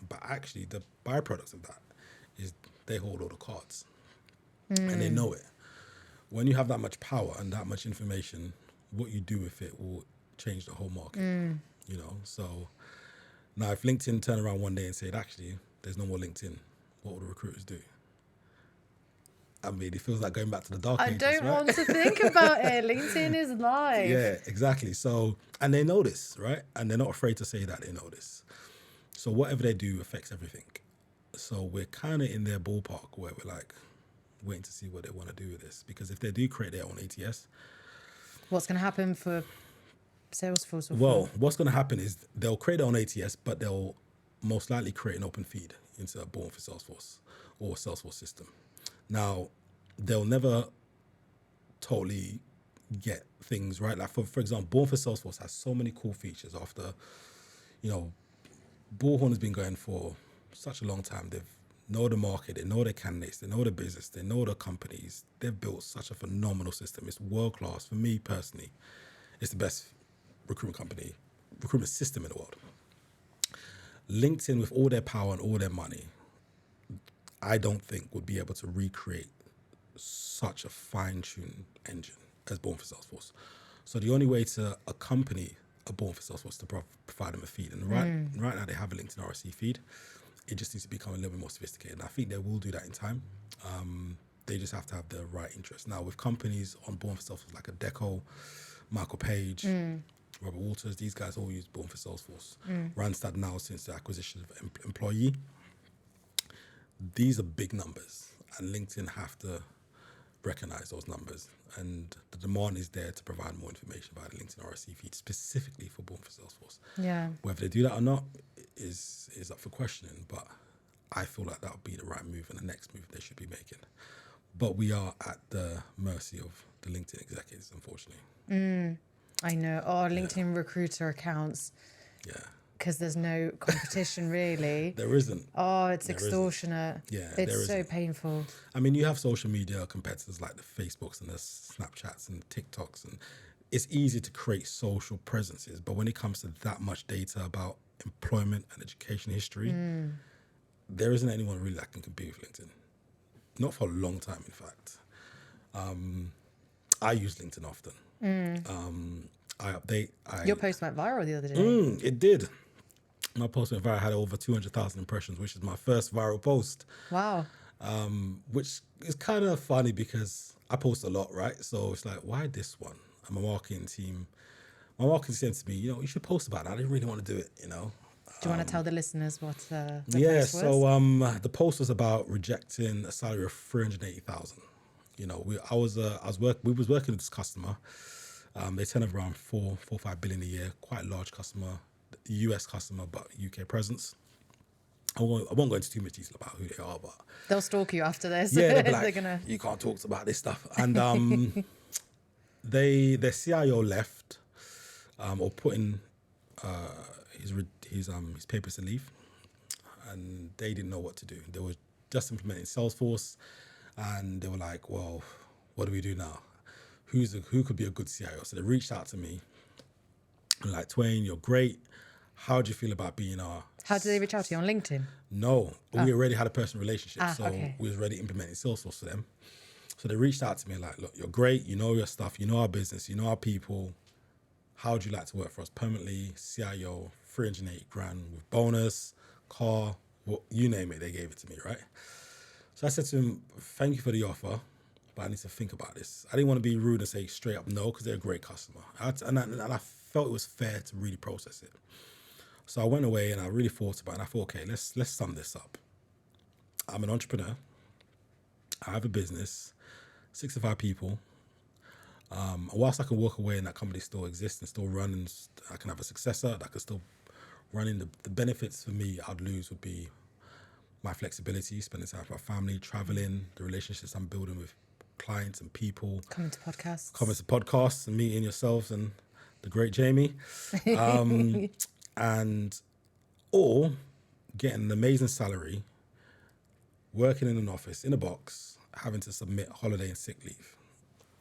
But actually, the byproduct of that is they hold all the cards, and they know it. When you have that much power and that much information, what you do with it will change the whole market. You know, so now if LinkedIn turned around one day and said, actually, there's no more LinkedIn, what will the recruiters do? I mean, it feels like going back to the dark ages, I don't right? want to think about it. LinkedIn is live. Yeah, exactly. So, and they know this, right? And they're not afraid to say that they know this. So whatever they do affects everything. So we're kind of in their ballpark where we're like waiting to see what they want to do with this. Because if they do create their own ATS, what's going to happen for Salesforce? Well, what's going to happen is they'll create their own ATS, but they'll most likely create an open feed into Born for Salesforce or Salesforce system. Now, they'll never totally get things right. Like for example, Born for Salesforce has so many cool features after, you know, Bullhorn has been going for such a long time. They know the market, they know the candidates, they know the business, they know the companies. They've built such a phenomenal system. It's world class. For me personally, it's the best recruitment system in the world. LinkedIn, with all their power and all their money, I don't think would be able to recreate such a fine-tuned engine as Born for Salesforce. So the only way to accompany a Born for Salesforce is to provide them a feed. And right now they have a LinkedIn RSC feed. It just needs to become a little bit more sophisticated. And I think they will do that in time. They just have to have the right interest. Now with companies on Born for Salesforce like Adecco, Michael Page, Robert Walters, these guys all use Born for Salesforce. Randstad now, since the acquisition of Employee, these are big numbers, and LinkedIn have to recognize those numbers. And the demand is there to provide more information via the LinkedIn RSC feed, specifically for Born for Salesforce. Yeah. Whether they do that or not is up for questioning, but I feel like that would be the right move and the next move they should be making. But we are at the mercy of the LinkedIn executives, unfortunately. I know. Oh, LinkedIn recruiter accounts. Yeah. Because there's no competition, really. There isn't. Oh, it's extortionate. Yeah, it's so painful. I mean, you have social media competitors like the Facebooks and the Snapchats and TikToks, and it's easy to create social presences. But when it comes to that much data about employment and education history, there isn't anyone really that can compete with LinkedIn. Not for a long time, in fact. I use LinkedIn often. I update. Your post went viral the other day. It did. My post went viral. I had over 200,000 impressions, which is my first viral post. Wow. Which is kind of funny because I post a lot, right? So it's like, why this one? And my marketing team said to me, you should post about it. I didn't really want to do it, Do you want to tell the listeners what the post was? So the post was about rejecting a salary of 380,000. We was working with this customer. They turn over around 4-5 billion a year, quite a large customer, US customer, but UK presence. I won't go into too much detail about who they are, but they'll stalk you after this. Yeah, they'll be like, you can't talk about this stuff. And their CIO left, or put in his papers to leave, and they didn't know what to do. They were just implementing Salesforce, and they were like, well, what do we do now? Who could be a good CIO? So they reached out to me, and like, Twain, you're great. How do you feel about being our... How did they reach out to you, on LinkedIn? No, we already had a personal relationship, so okay. we was already implementing Salesforce for them. So they reached out to me like, look, you're great, you know your stuff, you know our business, you know our people. How would you like to work for us permanently? CIO, 380 grand with bonus, car, you name it, they gave it to me, right? So I said to him, thank you for the offer, but I need to think about this. I didn't want to be rude and say straight up no, because they're a great customer. And I felt it was fair to really process it. So I went away and I really thought about it, and I thought, okay, let's sum this up. I'm an entrepreneur. I have a business, 65 people. Whilst I can walk away and that company still exists and still run, and I can have a successor that can still run in, the benefits for me I'd lose would be my flexibility, spending time with my family, traveling, the relationships I'm building with clients and people. Coming to podcasts and meeting yourselves and the great Jamie. Or getting an amazing salary, working in an office, in a box, having to submit holiday and sick leave.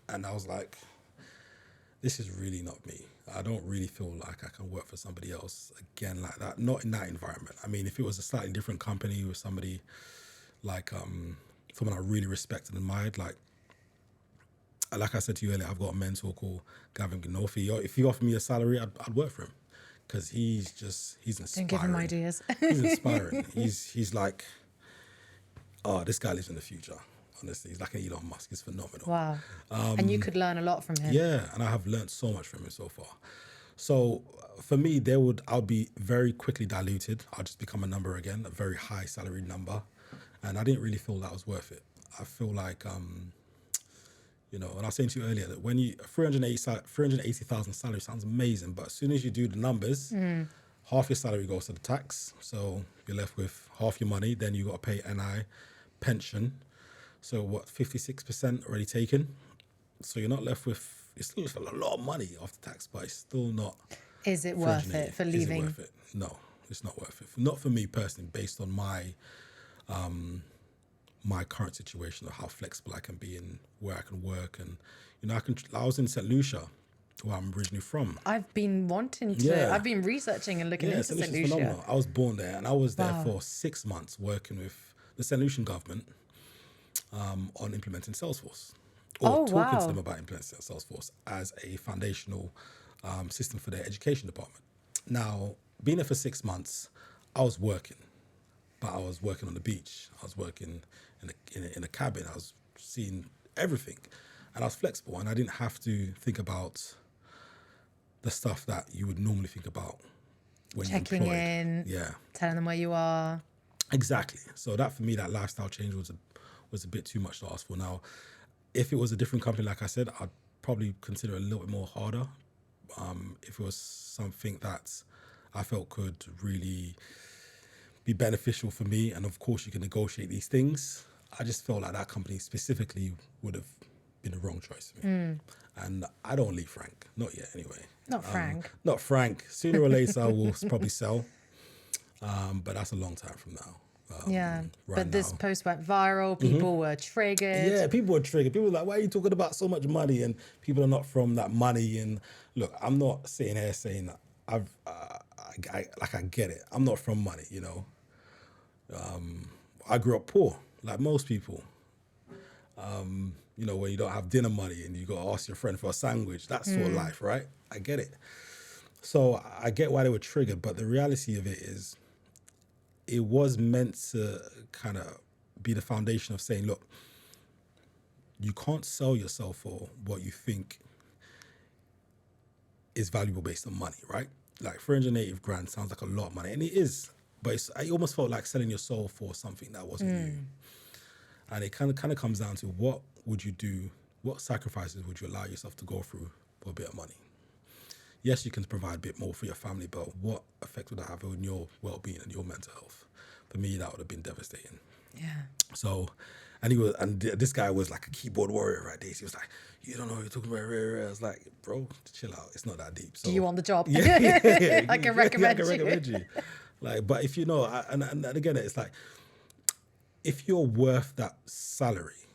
And I was like, this is really not me. I don't really feel like I can work for somebody else again like that. Not in that environment. I mean, if it was a slightly different company with somebody like someone I really respect and admired, like I said to you earlier, I've got a mentor called Gavin Ginofi. If he offered me a salary, I'd work for him because he's inspiring. Don't give him ideas. He's inspiring. He's like, oh, this guy lives in the future. Honestly, he's like an Elon Musk. He's phenomenal. Wow. And you could learn a lot from him. Yeah, and I have learned so much from him so far. So for me, I'll be very quickly diluted. I'll just become a number again, a very high salary number. And I didn't really feel that was worth it. I feel like, and I was saying to you earlier that when 380,000 salary sounds amazing, but as soon as you do the numbers, half your salary goes to the tax. So you're left with half your money. Then you got to pay NI, pension. So 56% already taken. So you're not left with, it's still a lot of money after tax, but it's still not. Is it worth it for leaving? Is it worth it? No, it's not worth it. Not for me personally, based on my my current situation of how flexible I can be and where I can work. And, I was in St. Lucia, where I'm originally from. I've been wanting to, I've been researching and looking into St. Lucia. Phenomenal. I was born there and I was there for 6 months working with the St. Lucian government on implementing Salesforce. Or talking to them about implementing Salesforce as a foundational system for their education department. Now, being there for 6 months, I was working, but I was working on the beach. I was working in a cabin. I was seeing everything, and I was flexible, and I didn't have to think about the stuff that you would normally think about when checking you're employed. in, telling them where you are. Exactly. So that for me, that lifestyle change was a bit too much to ask for. Now, if it was a different company, like I said, I'd probably consider it a little bit more harder. If it was something that I felt could really be beneficial for me, and of course you can negotiate these things, I just felt like that company specifically would have been the wrong choice for me. And I don't leave Frank, not yet anyway. Not Frank. Not Frank. Sooner or later we'll probably sell, but that's a long time from now. But this post went viral. People were triggered. Yeah, people were triggered. People were like, why are you talking about so much money? And people are not from that money. And look, I'm not sitting here saying that I get it. I'm not from money, I grew up poor, like most people. When you don't have dinner money and you got to ask your friend for a sandwich, that's sort of life, right? I get it. So I get why they were triggered, but the reality of it is, it was meant to kind of be the foundation of saying, look, you can't sell yourself for what you think is valuable based on money, right? Like 380 grand sounds like a lot of money, and it is, but it almost felt like selling your soul for something that wasn't you. And it kind of comes down to, what would you do? What sacrifices would you allow yourself to go through for a bit of money? Yes, you can provide a bit more for your family, but what effect would that have on your well-being and your mental health? For me, that would have been devastating. Yeah. So, this guy was like a keyboard warrior, right? He was like, you don't know what you're talking about. I was like, bro, chill out. It's not that deep. So, do you want the job? Yeah. I can recommend you. Like, but if you know, and again, it's like, if you're worth that salary,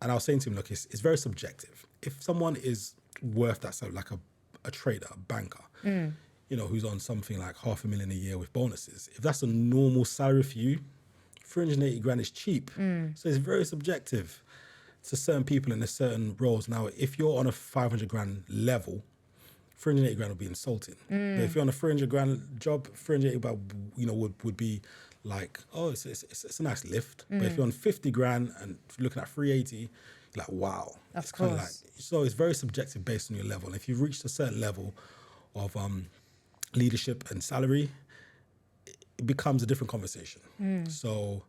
and I was saying to him, look, it's very subjective. If someone is worth that salary, like a trader, a banker, who's on something like $500,000 a year with bonuses, if that's a normal salary for you, 380 grand is cheap. So it's very subjective to certain people in certain roles. Now, if you're on a 500 grand level, 380 grand would be insulting. But if you're on a 300 grand job, 380 grand, would be like, oh, it's a nice lift. But if you're on 50 grand and looking at 380, you're like, wow. Of course. Like, so it's very subjective based on your level. And if you've reached a certain level of leadership and salary, it becomes a different conversation. So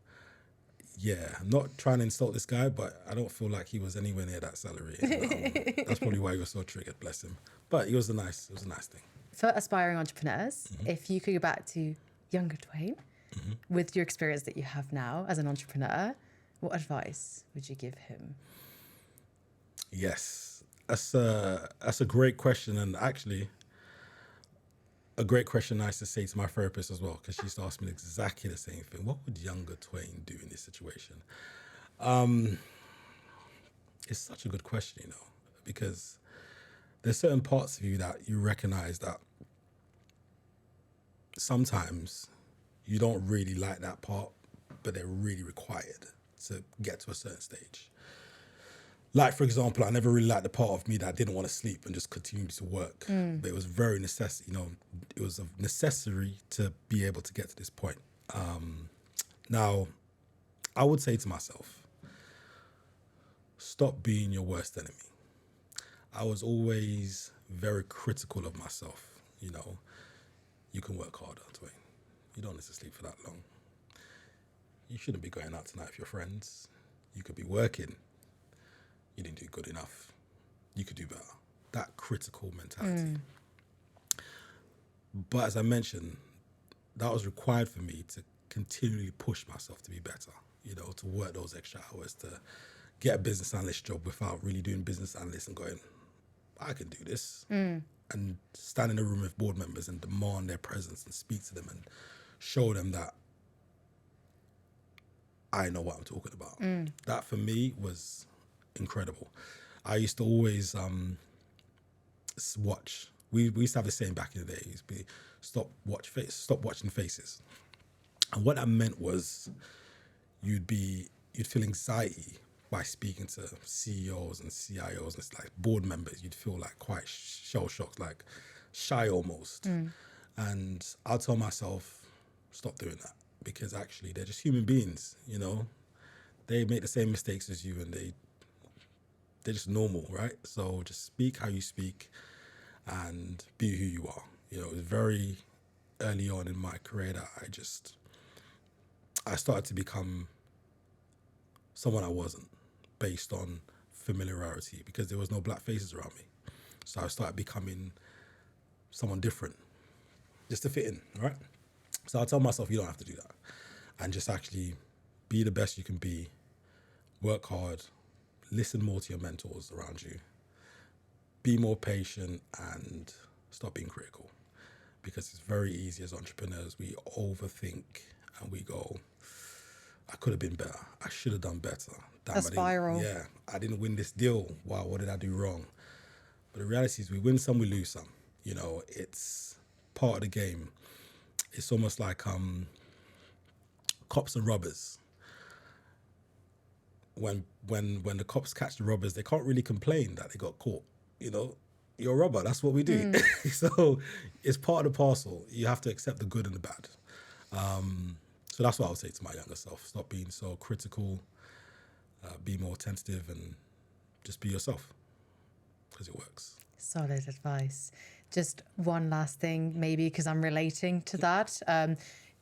I'm not trying to insult this guy, but I don't feel like he was anywhere near that salary. And, that's probably why he was so triggered, bless him. But it was a nice thing. For aspiring entrepreneurs, if you could go back to younger Twain, with your experience that you have now as an entrepreneur, what advice would you give him? Yes, that's a great question, and actually a great question I used to say to my therapist as well, because she used to ask me exactly the same thing. What would younger Twain do in this situation? It's such a good question, because there's certain parts of you that you recognize that sometimes you don't really like that part, but they're really required to get to a certain stage. Like, for example, I never really liked the part of me that didn't want to sleep and just continue to work. But it was very it was necessary to be able to get to this point. Now, I would say to myself, stop being your worst enemy. I was always very critical of myself. You can work harder, Twain. You don't need to sleep for that long. You shouldn't be going out tonight with your friends. You could be working. You didn't do good enough. You could do better. That critical mentality. But as I mentioned, that was required for me to continually push myself to be better, to work those extra hours, to get a business analyst job without really doing business analyst and going, I can do this. And stand in a room with board members and demand their presence and speak to them and show them that I know what I'm talking about. That for me was incredible. I used to always watch. We used to have the saying back in the day. It used to be stop watching faces. And what that meant was you'd feel anxiety by speaking to CEOs and CIOs and it's like board members. You'd feel like quite shell shocked, like shy almost. And I'll tell myself, stop doing that, because actually they're just human beings. They make the same mistakes as you, and they're just normal, right? So just speak how you speak and be who you are. It was very early on in my career that I started to become someone I wasn't, based on familiarity, because there was no black faces around me. So I started becoming someone different just to fit in, right? So I tell myself, you don't have to do that. And just actually be the best you can be, work hard, listen more to your mentors around you, be more patient, and stop being critical. Because it's very easy as entrepreneurs, we overthink and we go, I could have been better. I should have done better. Damn, a spiral. I didn't win this deal. Wow, what did I do wrong? But the reality is we win some, we lose some. It's part of the game. It's almost like cops and robbers. When the cops catch the robbers, they can't really complain that they got caught. You're a robber. That's what we do. So it's part of the parcel. You have to accept the good and the bad. So that's what I would say to my younger self. Stop being so critical. Be more tentative and just be yourself, because it works. Solid advice. Just one last thing, maybe, because I'm relating to that.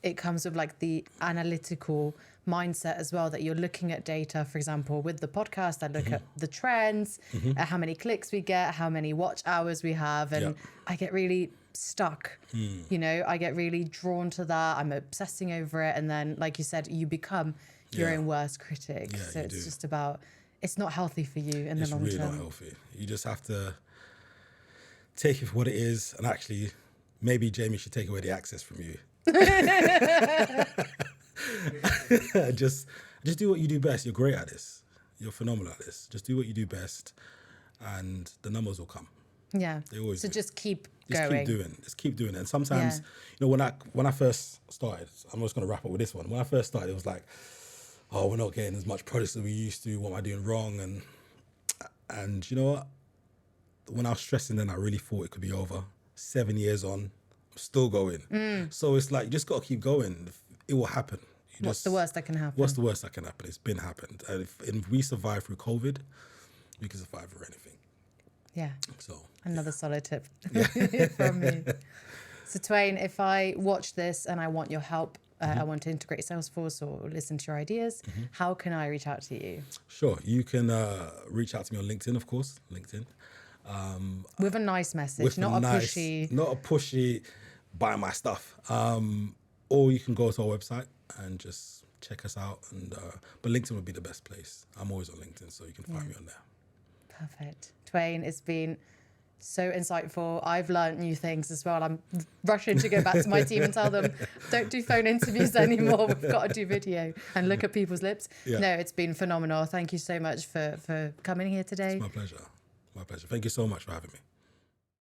It comes with like the analytical mindset as well, that you're looking at data. For example, with the podcast, I look at the trends, at how many clicks we get, how many watch hours we have, and I get really stuck. I get really drawn to that. I'm obsessing over it, and then, like you said, you become your own worst critic. So it's just about, it's not healthy for you in the long term. It's really not healthy. You just have to take it for what it is, and actually, maybe Jamie should take away the access from you. Just do what you do best. You're great at this. You're phenomenal at this. Just do what you do best, and the numbers will come. Yeah. They always do. Just keep going. Just keep doing it. And sometimes, when I first started, I'm just going to wrap up with this one. When I first started, it was like, oh, we're not getting as much products as we used to. What am I doing wrong? And you know what? When I was stressing, then I really thought it could be over. 7 years on, I'm still going. So it's like, you just got to keep going. It will happen. What's the worst that can happen? What's the worst that can happen? It's been happened. And if we survive through COVID, we can survive through anything. Yeah. So another solid tip from me. So Twain, if I watch this and I want your help I want to integrate Salesforce or listen to your ideas, how can I reach out to you? Sure. You can reach out to me on LinkedIn, of course. LinkedIn. With a nice message, not a pushy, buy my stuff. Or you can go to our website and just check us out. And but LinkedIn would be the best place. I'm always on LinkedIn, so you can find me on there. Perfect. Twain, it's been so insightful. I've learned new things as well. I'm rushing to go back to my team and tell them, don't do phone interviews anymore. We've got to do video and look at people's lips. Yeah. No, it's been phenomenal. Thank you so much for coming here today. It's my pleasure. My pleasure. Thank you so much for having me.